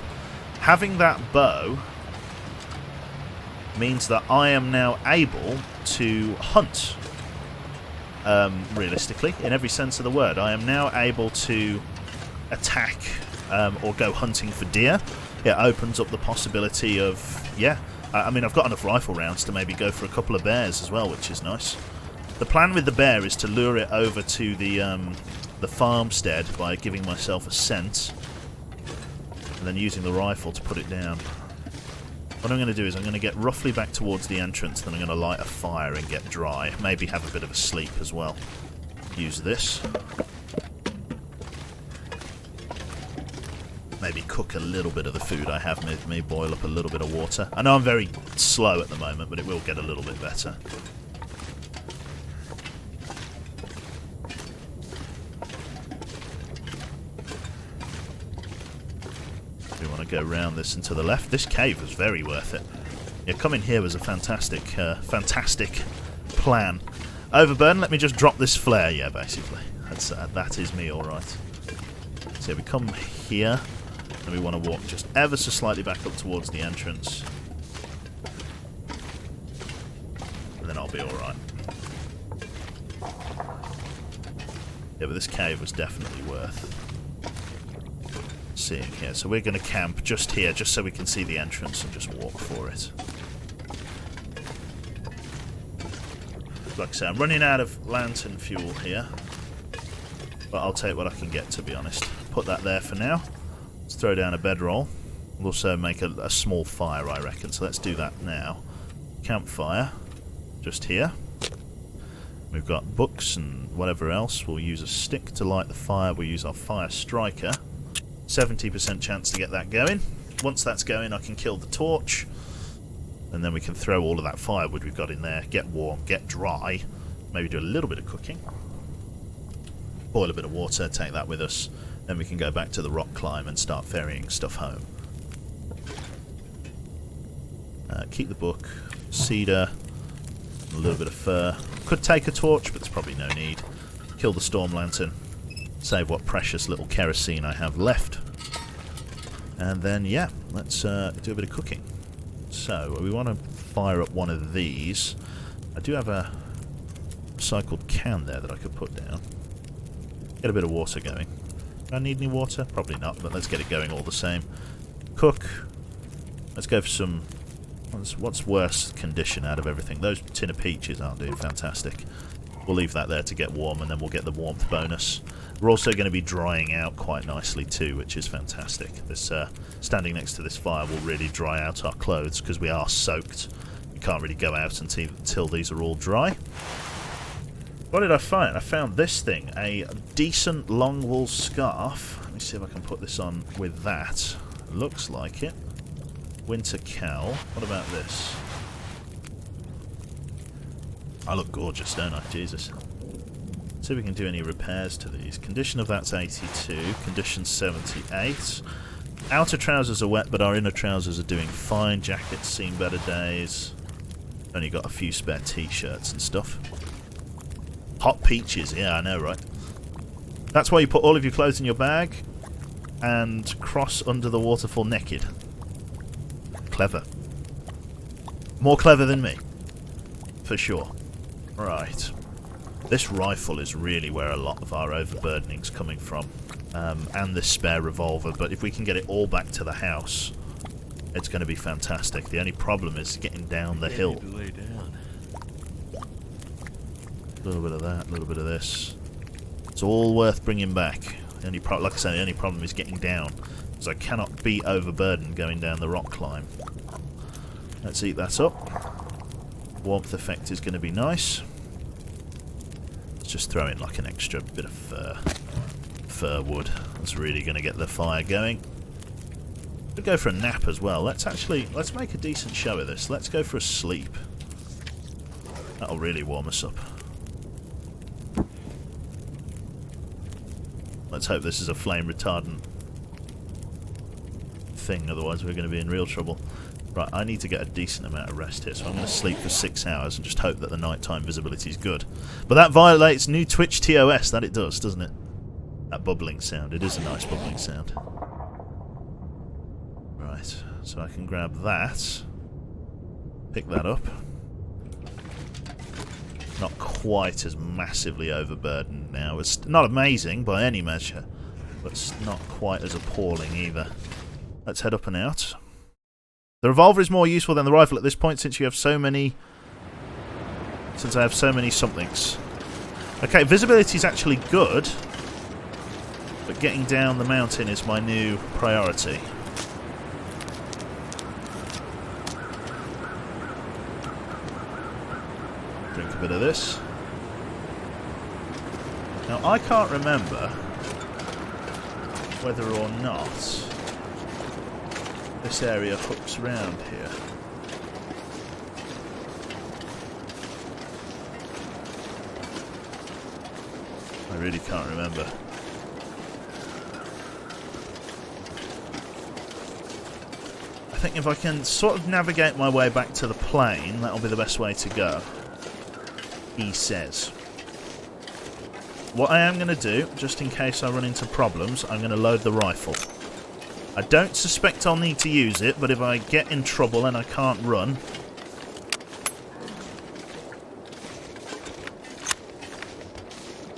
Having that bow means that I am now able to hunt. Realistically, in every sense of the word. I am now able to attack or go hunting for deer. It opens up the possibility of, yeah, I mean, I've got enough rifle rounds to maybe go for a couple of bears as well, which is nice. The plan with the bear is to lure it over to the the farmstead by giving myself a scent and then using the rifle to put it down. What I'm going to do is I'm going to get roughly back towards the entrance, then I'm going to light a fire and get dry. Maybe have a bit of a sleep as well. Use this. Maybe cook a little bit of the food I have with me, boil up a little bit of water. I know I'm very slow at the moment, but it will get a little bit better. We want to go round this and to the left. This cave was very worth it. Yeah, coming here was a fantastic plan. Overburden, let me just drop this flare. Yeah, basically. That is me, alright. So we come here. And we want to walk just ever so slightly back up towards the entrance. And then I'll be alright. Yeah, but this cave was definitely worth seeing here. So we're going to camp just here, just so we can see the entrance and just walk for it. Like I say, I'm running out of lantern fuel here. But I'll take what I can get, to be honest. Put that there for now. Let's throw down a bedroll. We'll also make a small fire, I reckon. So let's do that now. Campfire. Just here. We've got books and whatever else. We'll use a stick to light the fire. We'll use our fire striker. 70% chance to get that going. Once that's going, I can kill the torch. And then we can throw all of that firewood we've got in there. Get warm, get dry. Maybe do a little bit of cooking. Boil a bit of water, take that with us. Then we can go back to the rock climb and start ferrying stuff home. Keep the book, cedar, a little bit of fur. Could take a torch, but there's probably no need. Kill the storm lantern. Save what precious little kerosene I have left. And then, yeah, let's do a bit of cooking. So, we want to fire up one of these. I do have a recycled can there that I could put down. Get a bit of water going. Do I need any water? Probably not, but let's get it going all the same. Cook. Let's go for some... What's worse condition out of everything? Those tin of peaches aren't doing fantastic. We'll leave that there to get warm, and then we'll get the warmth bonus. We're also going to be drying out quite nicely too, which is fantastic. This standing next to this fire will really dry out our clothes, because we are soaked. We can't really go out until these are all dry. What did I find? I found this thing, a decent long wool scarf. Let me see if I can put this on with that. Looks like it. Winter cowl. What about this? I look gorgeous, don't I? Jesus. See if we can do any repairs to these. Condition of that's 82. Condition 78. Outer trousers are wet, but our inner trousers are doing fine. Jacket's seen better days. Only got a few spare t-shirts and stuff. Hot peaches, yeah, I know, right? That's why you put all of your clothes in your bag and cross under the waterfall naked. Clever. More clever than me. For sure. Right. This rifle is really where a lot of our overburdening's coming from. And this spare revolver, but if we can get it all back to the house, it's going to be fantastic. The only problem is getting down the hill. A little bit of that, a little bit of this. It's all worth bringing back. Like I say, the only problem is getting down, because I cannot be overburdened going down the rock climb. Let's eat that up. Warmth effect is going to be nice. Let's just throw in like an extra bit of fir wood. That's really going to get the fire going. Could go for a nap as well. Let's make a decent show of this. Let's go for a sleep. That'll really warm us up. Let's hope this is a flame retardant thing, otherwise we're going to be in real trouble. Right, I need to get a decent amount of rest here, so I'm going to sleep for 6 hours and just hope that the nighttime visibility is good. But that violates new Twitch TOS, that it does, doesn't it? That bubbling sound, it is a nice bubbling sound. Right, so I can grab that, pick that up. Not quite as massively overburdened now. It's not amazing by any measure, but it's not quite as appalling either. Let's head up and out. The revolver is more useful than the rifle at this point since you have so many... Since I have so many somethings. Okay, visibility is actually good. but getting down the mountain is my new priority. Drink a bit of this. Now, I can't remember whether or not this area hooks round here. I really can't remember. I think if I can sort of navigate my way back to the plane, that'll be the best way to go. He says. What I am going to do, just in case I run into problems, I'm going to load the rifle. I don't suspect I'll need to use it, but if I get in trouble and I can't run...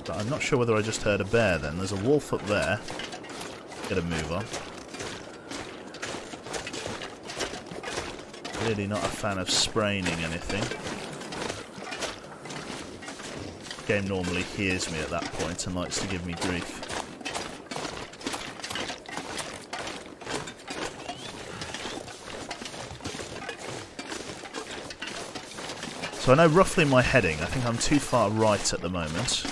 But I'm not sure whether I just heard a bear then. There's a wolf up there. Gotta move on. Really not a fan of spraining anything. The game normally hears me at that point and likes to give me grief. So I know roughly my heading. I think I'm too far right at the moment.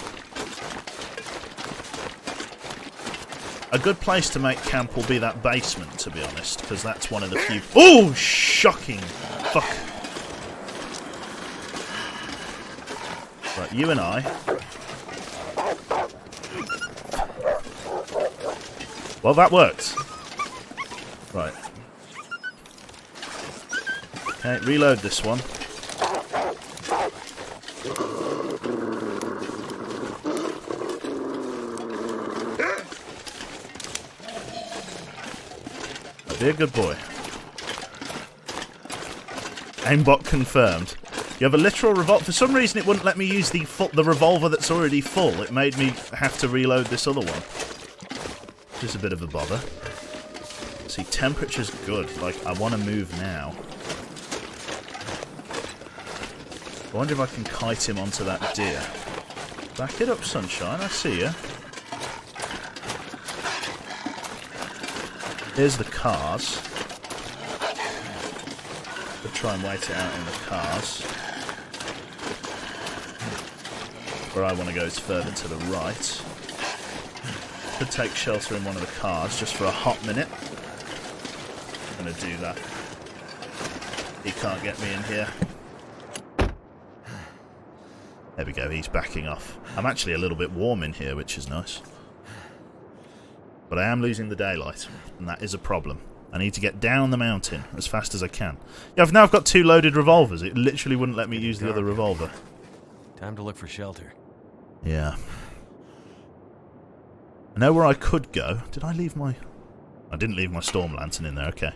A good place to make camp will be that basement, to be honest, because that's one of the few... Oh, shocking! Fuck. Right, you and I. Well, that worked. Right. Okay, reload this one. Be a good boy. Aimbot confirmed. You have a literal revolver. For some reason, it wouldn't let me use the revolver that's already full. It made me have to reload this other one. Which is a bit of a bother. See, temperature's good. Like, I want to move now. I wonder if I can kite him onto that deer. Back it up, sunshine. I see you. Here's the cars. We'll try and wait it out in the cars. Where I want to go is further to the right. Could take shelter in one of the cars just for a hot minute. I'm going to do that. He can't get me in here. There we go, he's backing off. I'm actually a little bit warm in here, which is nice. But I am losing the daylight, and that is a problem. I need to get down the mountain as fast as I can. Yeah, I've got 2 loaded revolvers. It literally wouldn't let me use the other revolver. Time to look for shelter. Yeah. I know where I could go. Did I leave my... I didn't leave my storm lantern in there, okay.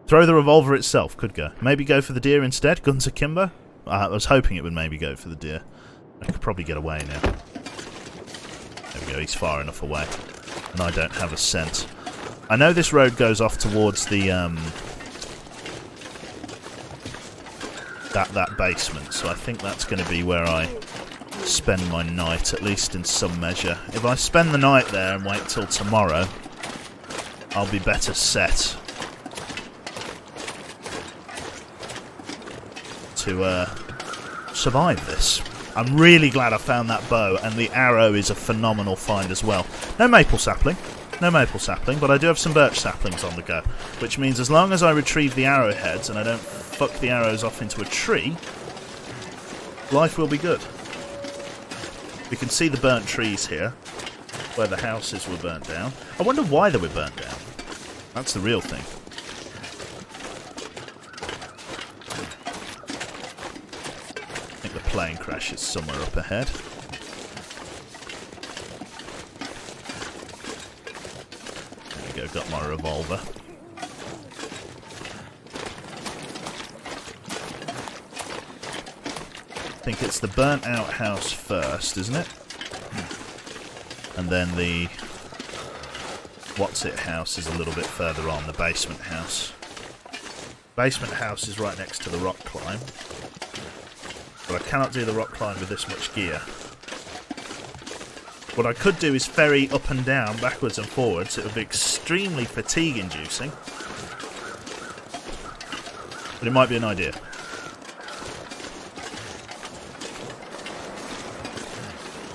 Throw the revolver itself, could go. Maybe go for the deer instead, guns akimbo. I was hoping it would maybe go for the deer. I could probably get away now. There we go, he's far enough away. And I don't have a scent. I know this road goes off towards the, that basement, so I think that's going to be where I spend my night, at least in some measure. If I spend the night there and wait till tomorrow, I'll be better set to survive this. I'm really glad I found that bow, and the arrow is a phenomenal find as well. No maple sapling, but I do have some birch saplings on the go, which means as long as I retrieve the arrowheads and I don't fuck the arrows off into a tree, life will be good. We can see the burnt trees here, where the houses were burnt down. I wonder why they were burnt down. That's the real thing. Plane crash is somewhere up ahead. There we go, got my revolver. I think it's the burnt out house first, isn't it? And then the what's it house is a little bit further on, the basement house. Basement house is right next to the rock climb. But I cannot do the rock climb with this much gear. What I could do is ferry up and down, backwards and forwards. It would be extremely fatigue-inducing. But it might be an idea.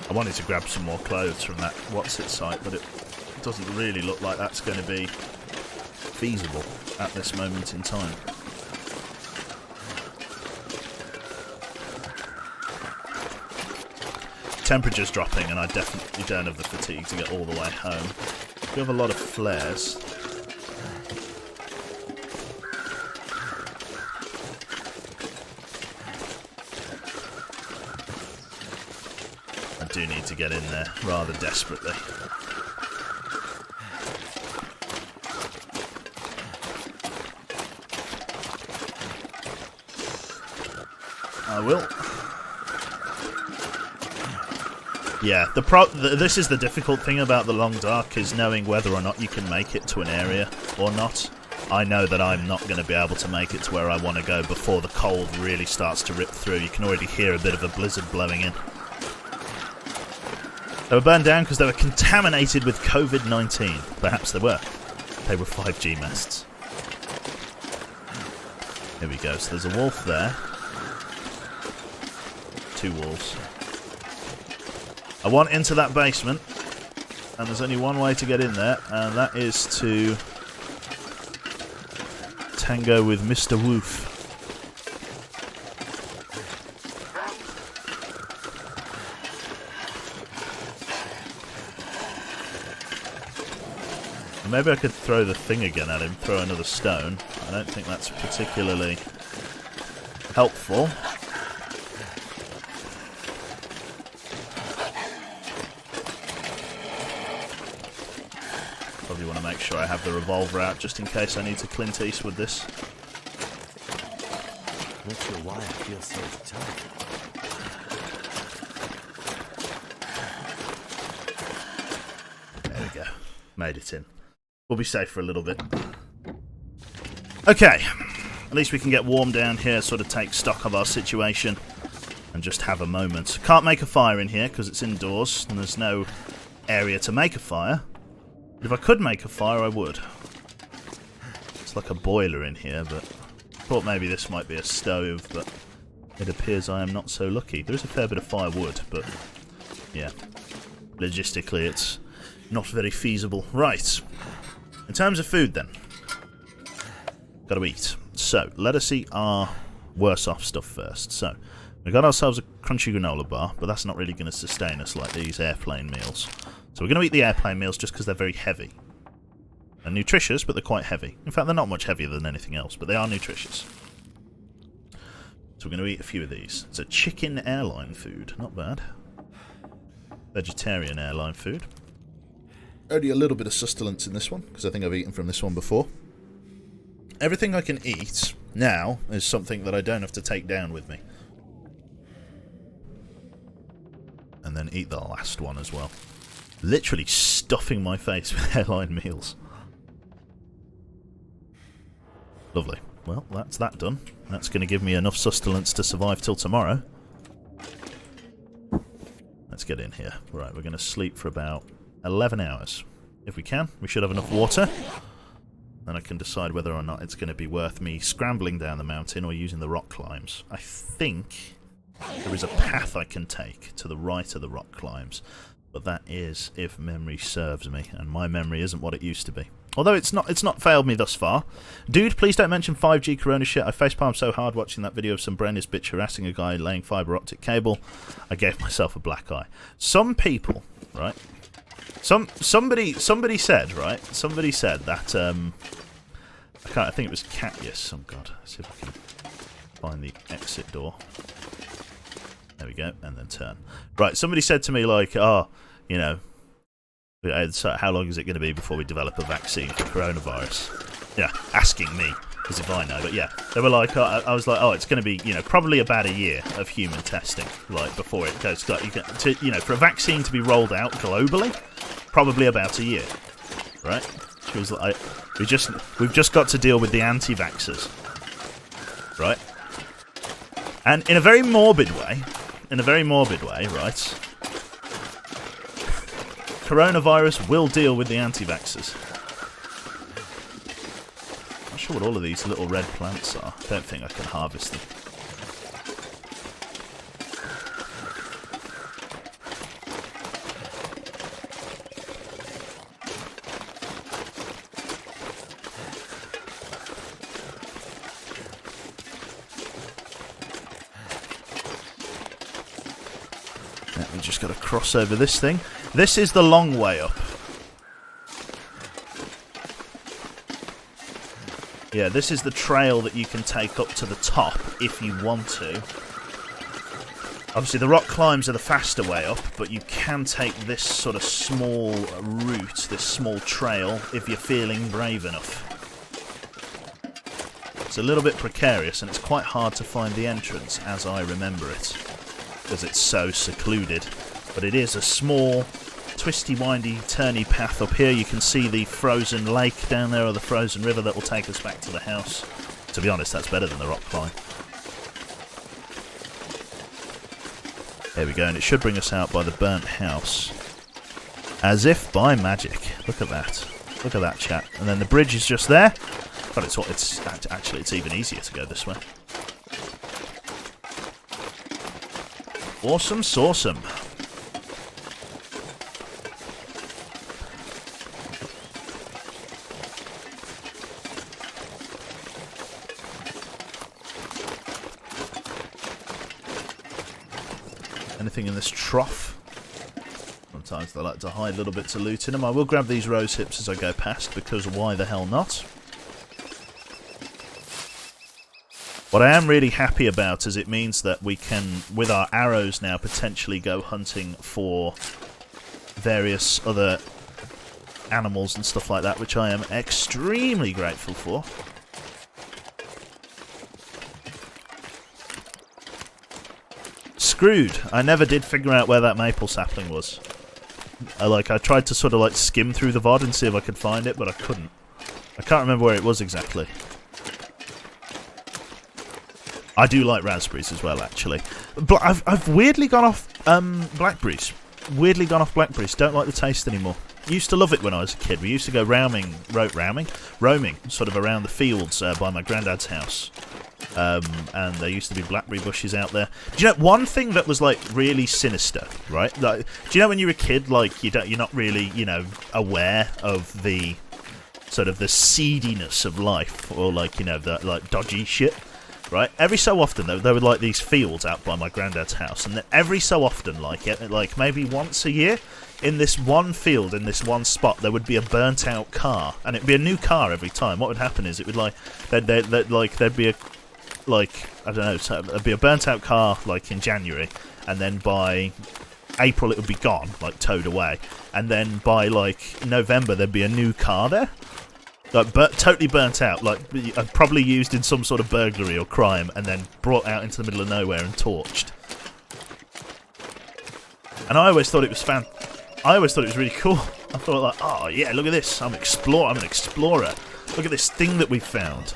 I wanted to grab some more clothes from that what's-it site, but it doesn't really look like that's going to be feasible at this moment in time. Temperature's dropping, and I definitely don't have the fatigue to get all the way home. We have a lot of flares. I do need to get in there rather desperately. I will. Yeah, this is the difficult thing about the long dark, is knowing whether or not you can make it to an area or not. I know that I'm not going to be able to make it to where I want to go before the cold really starts to rip through. You can already hear a bit of a blizzard blowing in. They were burned down because they were contaminated with COVID-19. Perhaps they were. They were 5G masts. Here we go. So there's a wolf there. 2 wolves. I want into that basement, and there's only one way to get in there, and that is to tango with Mr. Woof. Maybe I could throw the thing again at him, throw another stone. I don't think that's particularly helpful. Probably want to make sure I have the revolver out just in case I need to Clint Eastwood this. Not sure why I feel so tough. There we go. Made it in. We'll be safe for a little bit. Okay. At least we can get warm down here, sort of take stock of our situation, and just have a moment. Can't make a fire in here because it's indoors and there's no area to make a fire. But if I could make a fire, I would. It's like a boiler in here, but I thought maybe this might be a stove, but it appears I am not so lucky. There is a fair bit of firewood, but yeah, logistically it's not very feasible. Right. In terms of food, then. Got to eat. So, let us eat our worse off stuff first. So, we got ourselves a crunchy granola bar, but that's not really going to sustain us like these airplane meals. So we're going to eat the airplane meals just because they're very heavy. They're nutritious, but they're quite heavy. In fact, they're not much heavier than anything else, but they are nutritious. So we're going to eat a few of these. It's a chicken airline food. Not bad. Vegetarian airline food. Only a little bit of sustenance in this one, because I think I've eaten from this one before. Everything I can eat now is something that I don't have to take down with me. And then eat the last one as well. Literally stuffing my face with airline meals. Lovely. Well, that's that done. That's going to give me enough sustenance to survive till tomorrow. Let's get in here. Right, we're going to sleep for about 11 hours. If we can, we should have enough water. Then I can decide whether or not it's going to be worth me scrambling down the mountain or using the rock climbs. I think there is a path I can take to the right of the rock climbs. But that is if memory serves me, and my memory isn't what it used to be. Although it's not failed me thus far. Dude, please don't mention 5G Corona shit. I facepalmed so hard watching that video of some brainless bitch harassing a guy laying fibre optic cable. I gave myself a black eye. Some people, right? Somebody said, right? Somebody said that I think it was Catyus. Oh god, let's see if I can find the exit door. There we go, and then turn. Right, somebody said to me, like, oh, you know, so how long is it going to be before we develop a vaccine for coronavirus? Yeah, asking me, as if I know. But yeah, they were like, I was like, oh, it's going to be, you know, probably about a year of human testing, like, before it goes, like, you know, for a vaccine to be rolled out globally, probably about a year, right? She was like, we've just got to deal with the anti-vaxxers, right? And in a very morbid way, right? Coronavirus will deal with the anti-vaxxers. Not sure what all of these little red plants are. Don't think I can harvest them. We just got to cross over this thing. This is the long way up. Yeah, this is the trail that you can take up to the top if you want to. Obviously, the rock climbs are the faster way up, but you can take this sort of small route, this small trail, if you're feeling brave enough. It's a little bit precarious, and it's quite hard to find the entrance, as I remember it, because it's so secluded. But it is a small, twisty, windy, turny path up here. You can see the frozen lake down there, or the frozen river that will take us back to the house. To be honest, that's better than the rock climb. There we go, and it should bring us out by the burnt house. As if by magic. Look at that. Look at that, chat. And then the bridge is just there. But it's even easier to go this way. Awesome, sawsome. Anything in this trough? Sometimes they like to hide little bits of loot in them. I will grab these rose hips as I go past, because why the hell not? What I am really happy about is it means that we can, with our arrows now, potentially go hunting for various other animals and stuff like that, which I am extremely grateful for. Screwed. I never did figure out where that maple sapling was. I tried to sort of like skim through the VOD and see if I could find it, but I couldn't. I can't remember where it was exactly. I do like raspberries as well, actually. But I've weirdly gone off blackberries. Weirdly gone off blackberries. Don't like the taste anymore. Used to love it when I was a kid. We used to go roaming, sort of around the fields by my granddad's house. And there used to be blackberry bushes out there. Do you know one thing that was like really sinister, right? Like, do you know when you're a kid, like you're not really, aware of the sort of the seediness of life, or like the like dodgy shit, right? Every so often though, there were like these fields out by my granddad's house, and then every so often, like maybe once a year, in this one field, in this one spot, there would be a burnt out car, and it'd be a new car every time. What would happen is it would there'd be a I don't know, so it'd be a burnt out car like in January, and then by April it would be gone, like towed away, and then by like November there'd be a new car there, like totally burnt out, like probably used in some sort of burglary or crime, and then brought out into the middle of nowhere and torched. And I always thought it was really cool. I thought like, oh yeah, look at this, I'm an explorer. Look at this thing that we found.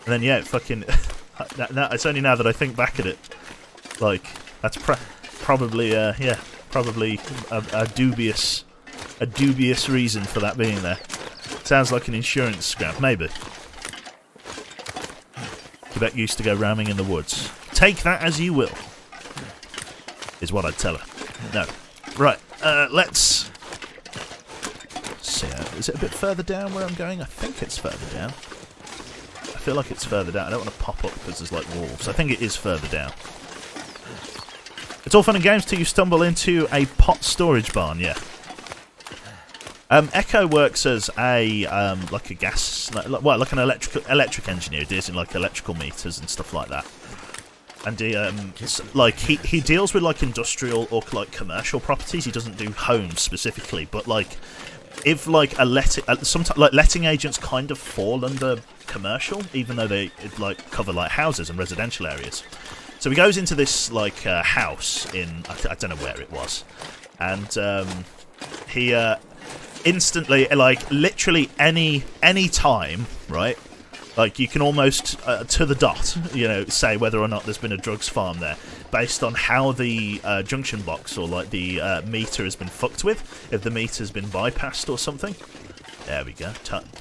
And then yeah, it fucking. It's only now that I think back at it, like that's probably a dubious reason for that being there. Sounds like an insurance scrap, maybe. Quebec used to go roaming in the woods. Take that as you will, is what I'd tell her. No, right. Let's see. Is it a bit further down where I'm going? I think it's further down. I feel like it's further down. I don't want to pop up because there's like wolves. I think it is further down. It's all fun and games till you stumble into a pot storage barn. Yeah. Echo works as a like a gas, like an electric engineer, deals in like electrical meters and stuff like that. And he deals with like industrial or like commercial properties. He doesn't do homes specifically, but like. If like sometimes like letting agents kind of fall under commercial, even though they like cover like houses and residential areas. So he goes into this like house in I don't know where it was, and he instantly, like literally any time, right? Like, you can almost, to the dot, you know, say whether or not there's been a drugs farm there, based on how the junction box or, like, the meter has been fucked with, if the meter's been bypassed or something. There we go.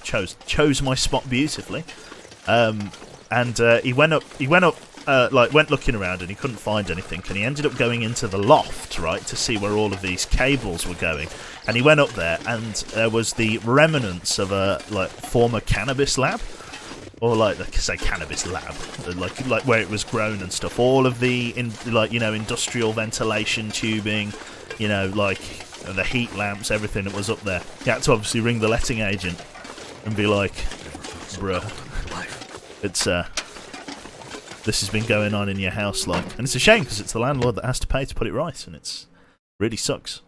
Chose my spot beautifully. And he went up, went looking around and he couldn't find anything, and he ended up going into the loft, right, to see where all of these cables were going. And he went up there, and there was the remnants of a, like, former cannabis lab. Or like say cannabis lab, like where it was grown and stuff. All of the industrial ventilation tubing, you know, like the heat lamps, everything that was up there. You had to obviously ring the letting agent and be like, "Bruh, it's this has been going on in your house, like," and it's a shame because it's the landlord that has to pay to put it right, and it's really sucks.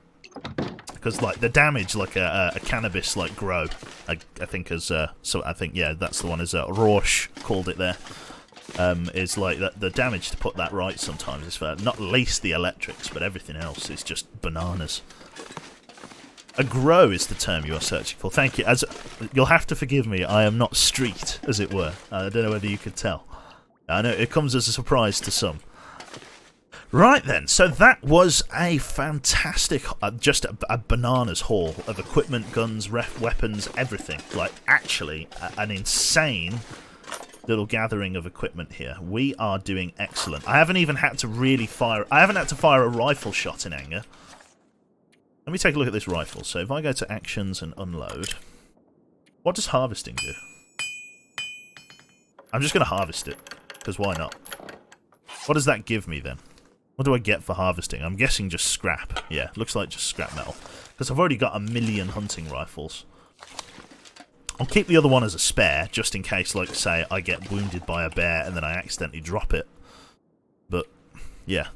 Because like the damage, like a cannabis like grow, I think as that's the one as Rorsch called it there, is like the damage to put that right sometimes is for not least the electrics, but everything else is just bananas. A grow is the term you are searching for. Thank you. As you'll have to forgive me, I am not street, as it were. I don't know whether you could tell. I know it comes as a surprise to some. Right then, so that was a fantastic, just a bananas haul of equipment, guns, weapons, everything. Like, actually, an insane little gathering of equipment here. We are doing excellent. I haven't even had to really fire... I haven't had to fire a rifle shot in anger. Let me take a look at this rifle. So if I go to actions and unload... What does harvesting do? I'm just going to harvest it, because why not? What does that give me then? What do I get for harvesting? I'm guessing just scrap. Yeah, looks like just scrap metal. Because I've already got 1,000,000 hunting rifles. I'll keep the other one as a spare, just in case, like, say, I get wounded by a bear and then I accidentally drop it. But, yeah.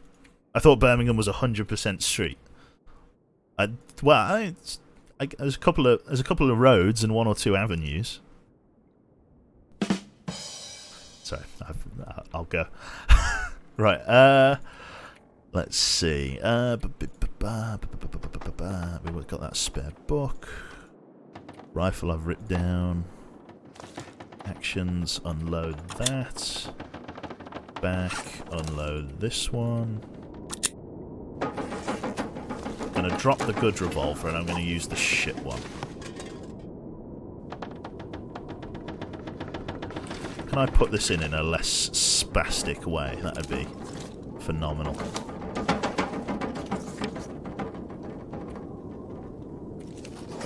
I thought Birmingham was 100% street. There's a couple of roads and 1 or 2 avenues. Sorry, I'll go. Right, let's see. We've got that spare book. Rifle I've ripped down. Actions, unload that. Back, unload this one. I'm going to drop the good revolver and I'm going to use the shit one. Can I put this in a less spastic way? That would be phenomenal.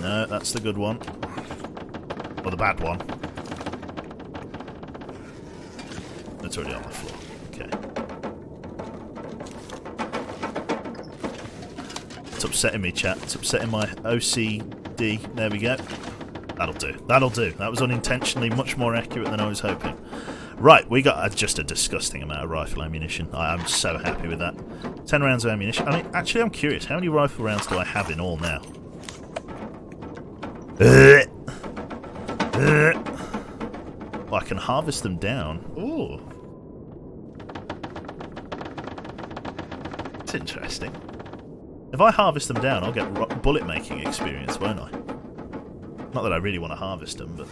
No, that's the good one. Or the bad one. It's already on the floor. Okay. It's upsetting me, chat. It's upsetting my OCD. There we go. That'll do. That'll do. That was unintentionally much more accurate than I was hoping. Right, we got just a disgusting amount of rifle ammunition. I'm so happy with that. 10 rounds of ammunition. I mean, actually, I'm curious. How many rifle rounds do I have in all now? Oh, I can harvest them down. Ooh. That's interesting. If I harvest them down, I'll get bullet making experience, won't I? Not that I really want to harvest them, but...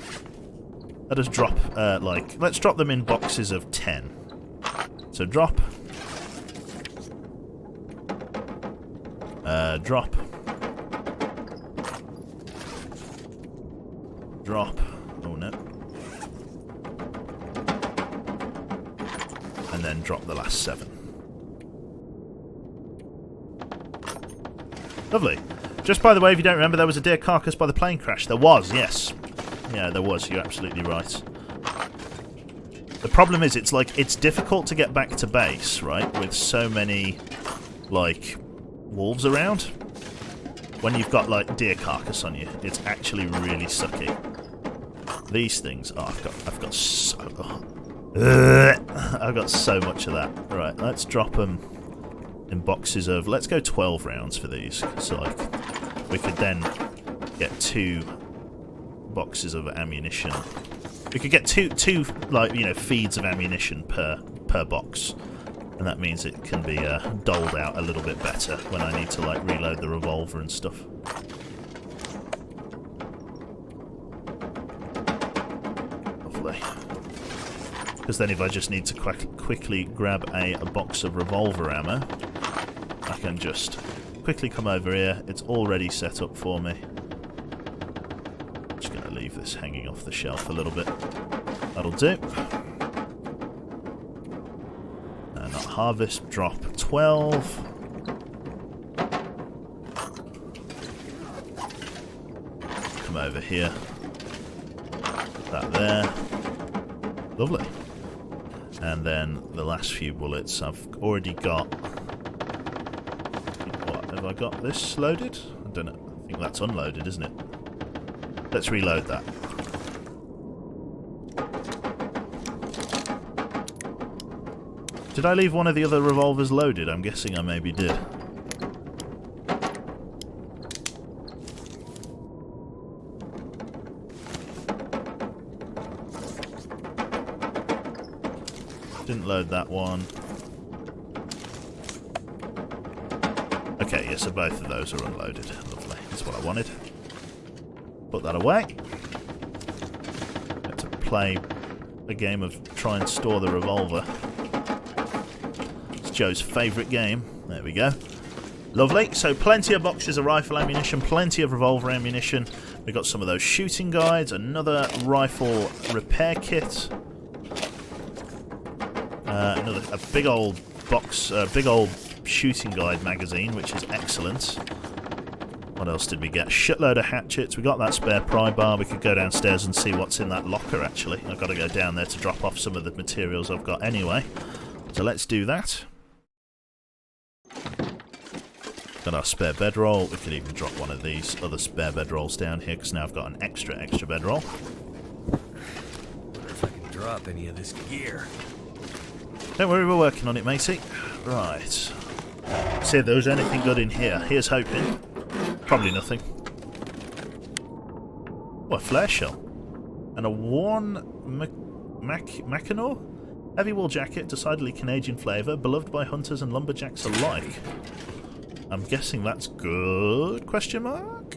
Let us drop, let's drop them in boxes of 10. So drop. Drop. Drop. Oh no. And then drop the last 7. Lovely. Just by the way, if you don't remember, there was a deer carcass by the plane crash. There was, yes. Yeah, there was. You're absolutely right. The problem is, it's difficult to get back to base, right? With so many, like, wolves around. When you've got, like, deer carcass on you, it's actually really sucky. These things. Oh, I've got so. I've got so much of that. Right, let's drop them in boxes of. Let's go 12 rounds for these. So, like, we could then get 2 boxes of ammunition. We could get two like, you know, feeds of ammunition per box, and that means it can be doled out a little bit better when I need to, like, reload the revolver and stuff. Lovely. because then if I just need to quickly grab a box of revolver ammo, I can just quickly come over here. It's already set up for me. Just going to leave this hanging off the shelf a little bit. That'll do. Not harvest, drop 12. Come over here. Put that there. Lovely. And then the last few bullets I've already got. What, have I got this loaded? I don't know. I think that's unloaded, isn't it? Let's reload that. Did I leave one of the other revolvers loaded? I'm guessing I maybe did. Didn't load that one. Okay, yeah, so both of those are unloaded. Lovely. That's what I wanted. Put that away. Get to play a game of try and store the revolver. It's Joe's favourite game. There we go. Lovely. So plenty of boxes of rifle ammunition, plenty of revolver ammunition. We've got some of those shooting guides, another rifle repair kit. A big old box, big old shooting guide magazine, which is excellent. What else did we get? Shitload of hatchets. We got that spare pry bar. We could go downstairs and see what's in that locker, actually. I've got to go down there to drop off some of the materials I've got anyway. So let's do that. Got our spare bedroll. We could even drop one of these other spare bedrolls down here, because now I've got an extra bedroll. Wonder if I can drop any of this gear. Don't worry, we're working on it, matey. Right. See if there was anything good in here. Here's hoping. Probably nothing. Oh, a flare shell. And a worn Mackinaw? Heavy wool jacket, decidedly Canadian flavour, beloved by hunters and lumberjacks alike. I'm guessing that's good? Question mark?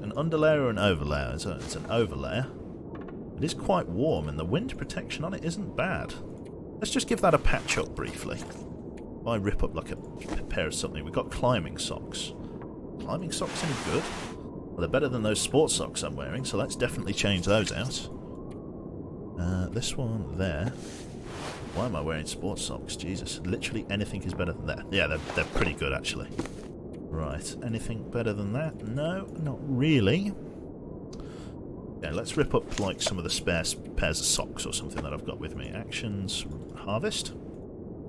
An underlayer or an overlayer? It's an overlayer. It is quite warm, and the wind protection on it isn't bad. Let's just give that a patch up briefly. I rip up like a pair of something. We've got climbing socks. Climbing socks any good? Well, they're better than those sports socks I'm wearing, so let's definitely change those out. This one there. Why am I wearing sports socks? Jesus. Literally anything is better than that. Yeah, they're pretty good, actually. Right. Anything better than that? No, not really. Yeah, let's rip up like some of the spare pairs of socks or something that I've got with me. Actions, harvest.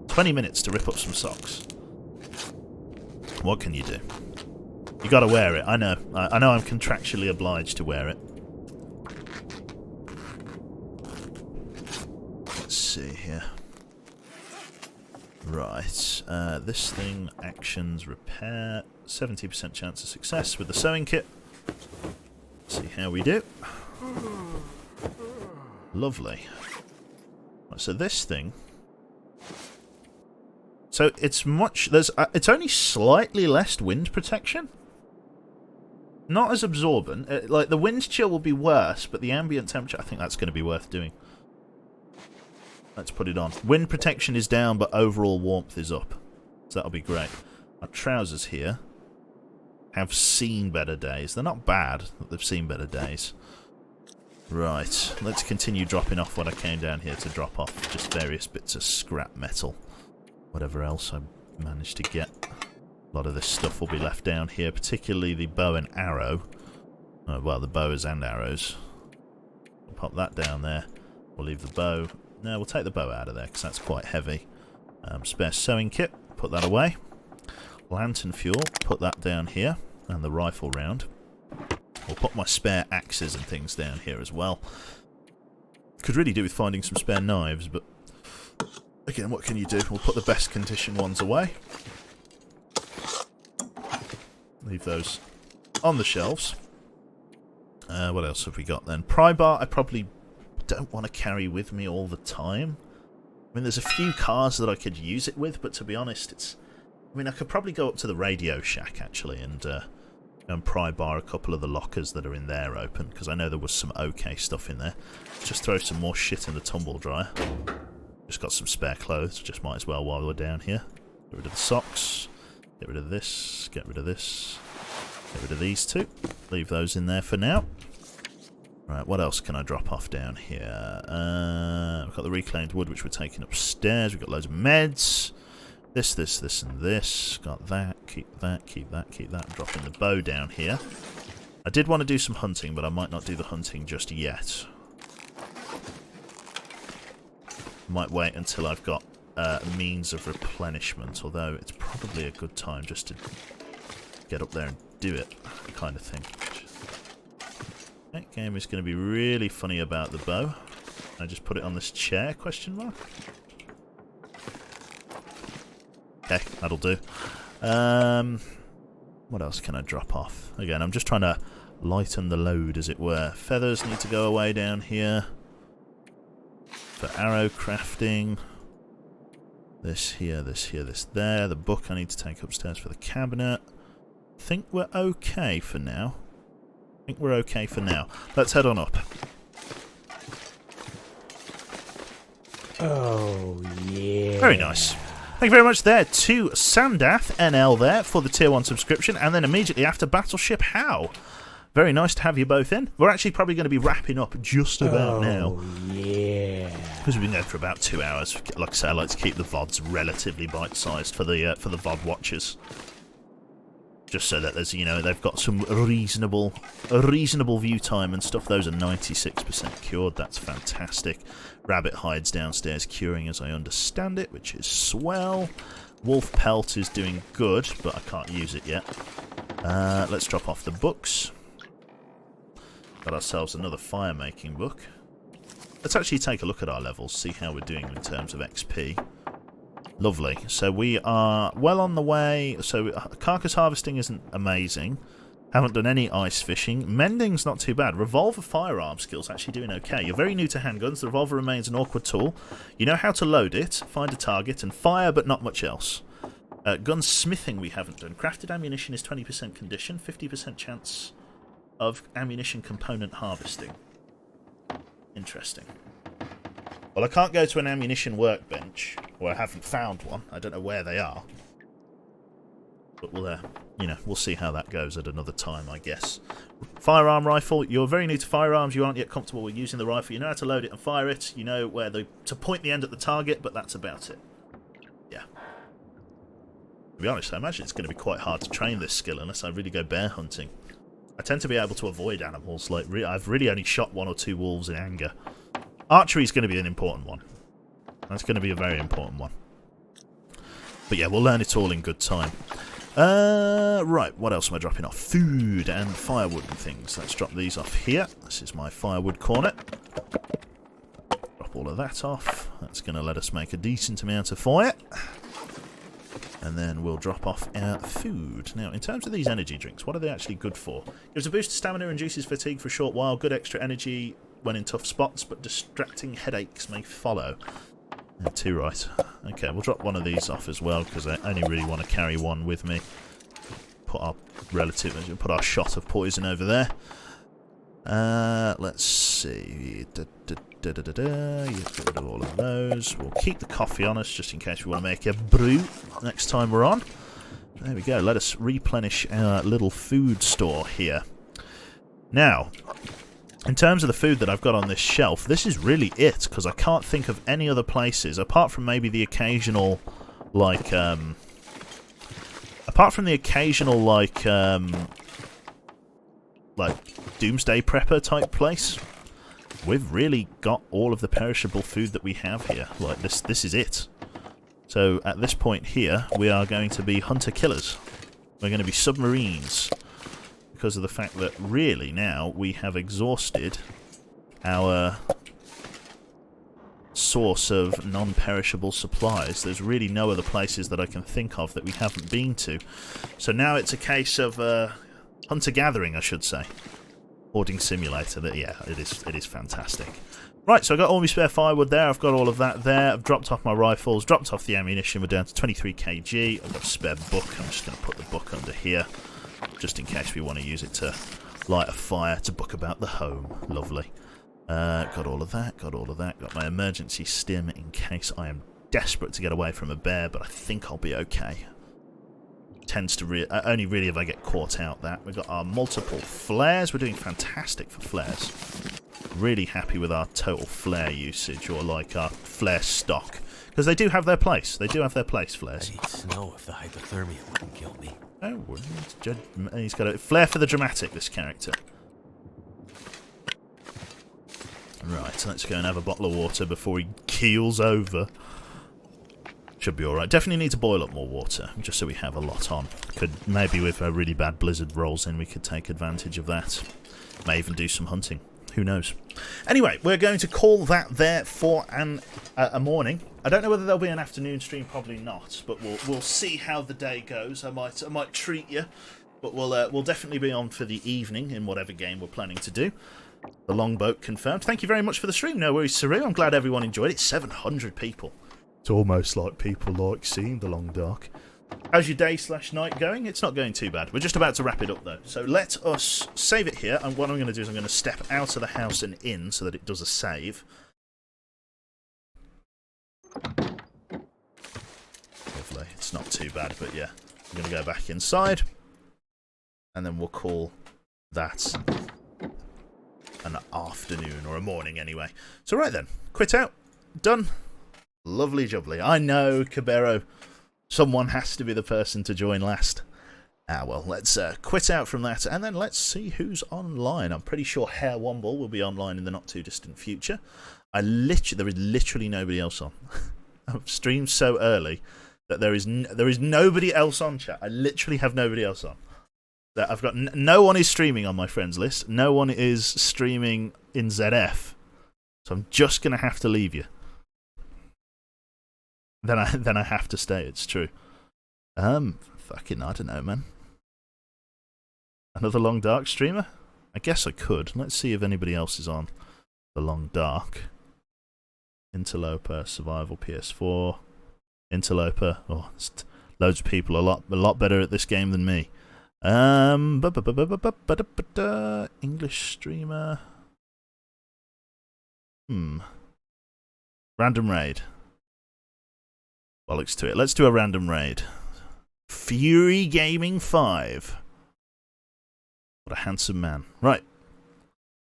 20 minutes to rip up some socks. What can you do? You gotta wear it. I know. I know I'm contractually obliged to wear it. Let's see here. Right. This thing, actions, repair. 70% chance of success with the sewing kit. See how we do. Lovely. Right, so this thing. So it's much. It's only slightly less wind protection. Not as absorbent. Like the wind chill will be worse, but the ambient temperature. I think that's going to be worth doing. Let's put it on. Wind protection is down, but overall warmth is up. So that'll be great. Our trousers here have seen better days. They're not bad, but they've seen better days. Right, let's continue dropping off what I came down here to drop off. Just various bits of scrap metal. Whatever else I managed to get. A lot of this stuff will be left down here, particularly the bow and arrow. Well, the bows and arrows. We'll pop that down there. We'll leave the bow. No, we'll take the bow out of there because that's quite heavy. Spare sewing kit, put that away. Lantern fuel, put that down here. And the rifle round. We'll put my spare axes and things down here as well. Could really do with finding some spare knives, but again, what can you do? We'll put the best condition ones away. Leave those on the shelves. What else have we got then? Pry bar, I probably don't want to carry with me all the time. I mean, there's a few cars that I could use it with, but to be honest, I mean, I could probably go up to the Radio Shack, actually, and And pry bar a couple of the lockers that are in there open, because I know there was some okay stuff in there. Just throw some more shit in the tumble dryer. Just got some spare clothes, just might as well while we're down here. Get rid of the socks. Get rid of this. Get rid of this. Get rid of these two. Leave those in there for now. Right, what else can I drop off down here? We've got the reclaimed wood, which we're taking upstairs. We've got loads of meds. This, and this. Got that. Keep that, keep that, keep that. I'm dropping the bow down here. I did want to do some hunting, but I might not do the hunting just yet. Might wait until I've got means of replenishment, although it's probably a good time just to get up there and do it, kind of thing. That game is going to be really funny about the bow. I just put it on this chair, question mark? Okay, that'll do. What else can I drop off? Again, I'm just trying to lighten the load, as it were. Feathers need to go away down here. For arrow crafting. This here, this here, this there. The book I need to take upstairs for the cabinet. I think we're okay for now. Let's head on up. Oh, yeah. Very nice. Thank you very much there to Sandath NL there for the tier 1 subscription, and then immediately after Battleship How. Very nice to have you both in. We're actually probably going to be wrapping up just about now. Yeah. Because we've been going for about 2 hours. Like I say, I like to keep the VODs relatively bite-sized for the VOD watchers. Just so that there's, you know, they've got some reasonable view time and stuff. Those are 96% cured. That's fantastic. Rabbit hides downstairs curing, as I understand it, which is swell. Wolf pelt is doing good, but I can't use it yet. Let's drop off the books. Got ourselves another fire-making book. Let's actually take a look at our levels, see how we're doing in terms of XP. Lovely. So we are well on the way. So carcass harvesting isn't amazing. Haven't done any ice fishing. Mending's not too bad. Revolver firearm skills actually doing okay. You're very new to handguns. The revolver remains an awkward tool. You know how to load it, find a target, and fire, but not much else. Gunsmithing we haven't done. Crafted ammunition is 20% condition, 50% chance of ammunition component harvesting. Interesting. Well, I can't go to an ammunition workbench, or I haven't found one. I don't know where they are. But we'll, you know, we'll see how that goes at another time, I guess. Firearm rifle. You're very new to firearms. You aren't yet comfortable with using the rifle. You know how to load it and fire it. You know where to point the end at the target, but that's about it. Yeah. To be honest, I imagine it's going to be quite hard to train this skill unless I really go bear hunting. I tend to be able to avoid animals. Like I've really only shot 1 or 2 wolves in anger. Archery is going to be an important one. That's going to be a very important one. But yeah, we'll learn it all in good time. Right, what else am I dropping off? Food and firewood and things. Let's drop these off here. This is my firewood corner. Drop all of that off. That's going to let us make a decent amount of fire. And then we'll drop off our food. Now, in terms of these energy drinks, what are they actually good for? Gives a boost to stamina, reduces fatigue for a short while, good extra energy when in tough spots, but distracting headaches may follow. Yeah, too right. Okay, we'll drop one of these off as well, because I only really want to carry one with me. Put our shot of poison over there. Let's see. Get rid of all of those. We'll keep the coffee on us, just in case we want to make a brew next time we're on. There we go. Let us replenish our little food store here. Now, in terms of the food that I've got on this shelf, this is really it, because I can't think of any other places, apart from maybe the occasional, like, Doomsday Prepper type place. We've really got all of the perishable food that we have here. Like, this is it. So, at this point here, we are going to be hunter-killers. We're going to be submarines. Because of the fact that, really, now, we have exhausted our source of non-perishable supplies. There's really no other places that I can think of that we haven't been to. So now it's a case of hunter-gathering, I should say. Hoarding simulator. Yeah, it is fantastic. Right, so I've got all my spare firewood there. I've got all of that there. I've dropped off my rifles, dropped off the ammunition. We're down to 23 kg. I've got a spare book. I'm just going to put the book under here. just in case we want to use it to light a fire to book about the home. Lovely. Got all of that, got all of that. Got my emergency stim in case I am desperate to get away from a bear, but I think I'll be okay. Tends to only really if I get caught out that. We've got our multiple flares. We're doing fantastic for flares. Really happy with our total flare usage, or like our flare stock. Because they do have their place. They do have their place, flares. I need to know if the hypothermia wouldn't kill me. Oh, he's got a flair for the dramatic, this character. Right, let's go and have a bottle of water before he keels over. Should be alright. Definitely need to boil up more water, just so we have a lot on. Could maybe with a really bad blizzard rolls in, we could take advantage of that. May even do some hunting. Who knows? Anyway, we're going to call that there for a morning. I don't know whether there'll be an afternoon stream, probably not, but we'll see how the day goes. I might treat you, but we'll definitely be on for the evening in whatever game we're planning to do. The longboat confirmed. Thank you very much for the stream. No worries, Saru. I'm glad everyone enjoyed it. 700 people. It's almost like people like seeing the long dark. How's your day/night going? It's not going too bad. We're just about to wrap it up, though. So let us save it here. And what I'm going to do is I'm going to step out of the house and in so that it does a save. Lovely. It's not too bad, but yeah. I'm going to go back inside. And then we'll call that an afternoon, or a morning anyway. So right then. Quit out. Done. Lovely jubbly. I know, Cabero. Someone has to be the person to join last. Well, let's quit out from that, and then let's see who's online. I'm pretty sure Hair Womble will be online in the not-too-distant future. There is literally nobody else on. I've streamed so early that there is nobody else on, chat. I literally have nobody else on. That I've got no one is streaming on my friends list. No one is streaming in ZF. So I'm just going to have to leave you. Then I have to stay, it's true. Fucking, I don't know, man. Another Long Dark streamer? I guess I could. Let's see if anybody else is on the Long Dark. Interloper, Survival PS4. Interloper. Oh, loads of people a lot better at this game than me. English streamer. Random raid. Bollocks to it. Let's do a random raid. Fury Gaming 5. What a handsome man. Right.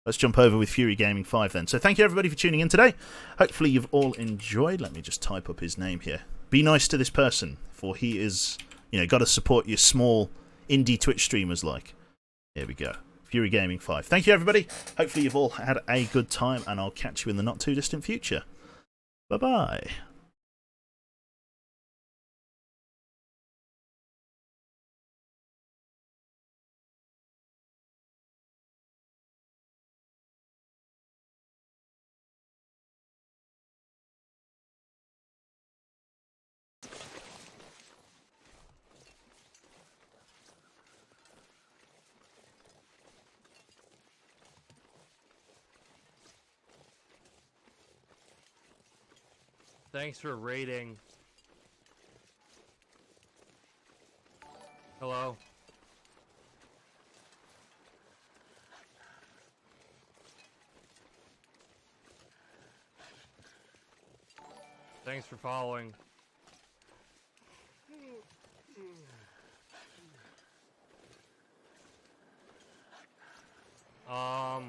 Let's jump over with Fury Gaming 5 then. So thank you everybody for tuning in today. Hopefully you've all enjoyed. Let me just type up his name here. Be nice to this person, for he is, got to support your small indie Twitch streamers like. Here we go. Fury Gaming 5. Thank you everybody. Hopefully you've all had a good time, and I'll catch you in the not too distant future. Bye-bye. Thanks for raiding. Hello? Thanks for following.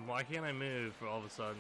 Why can't I move all of a sudden?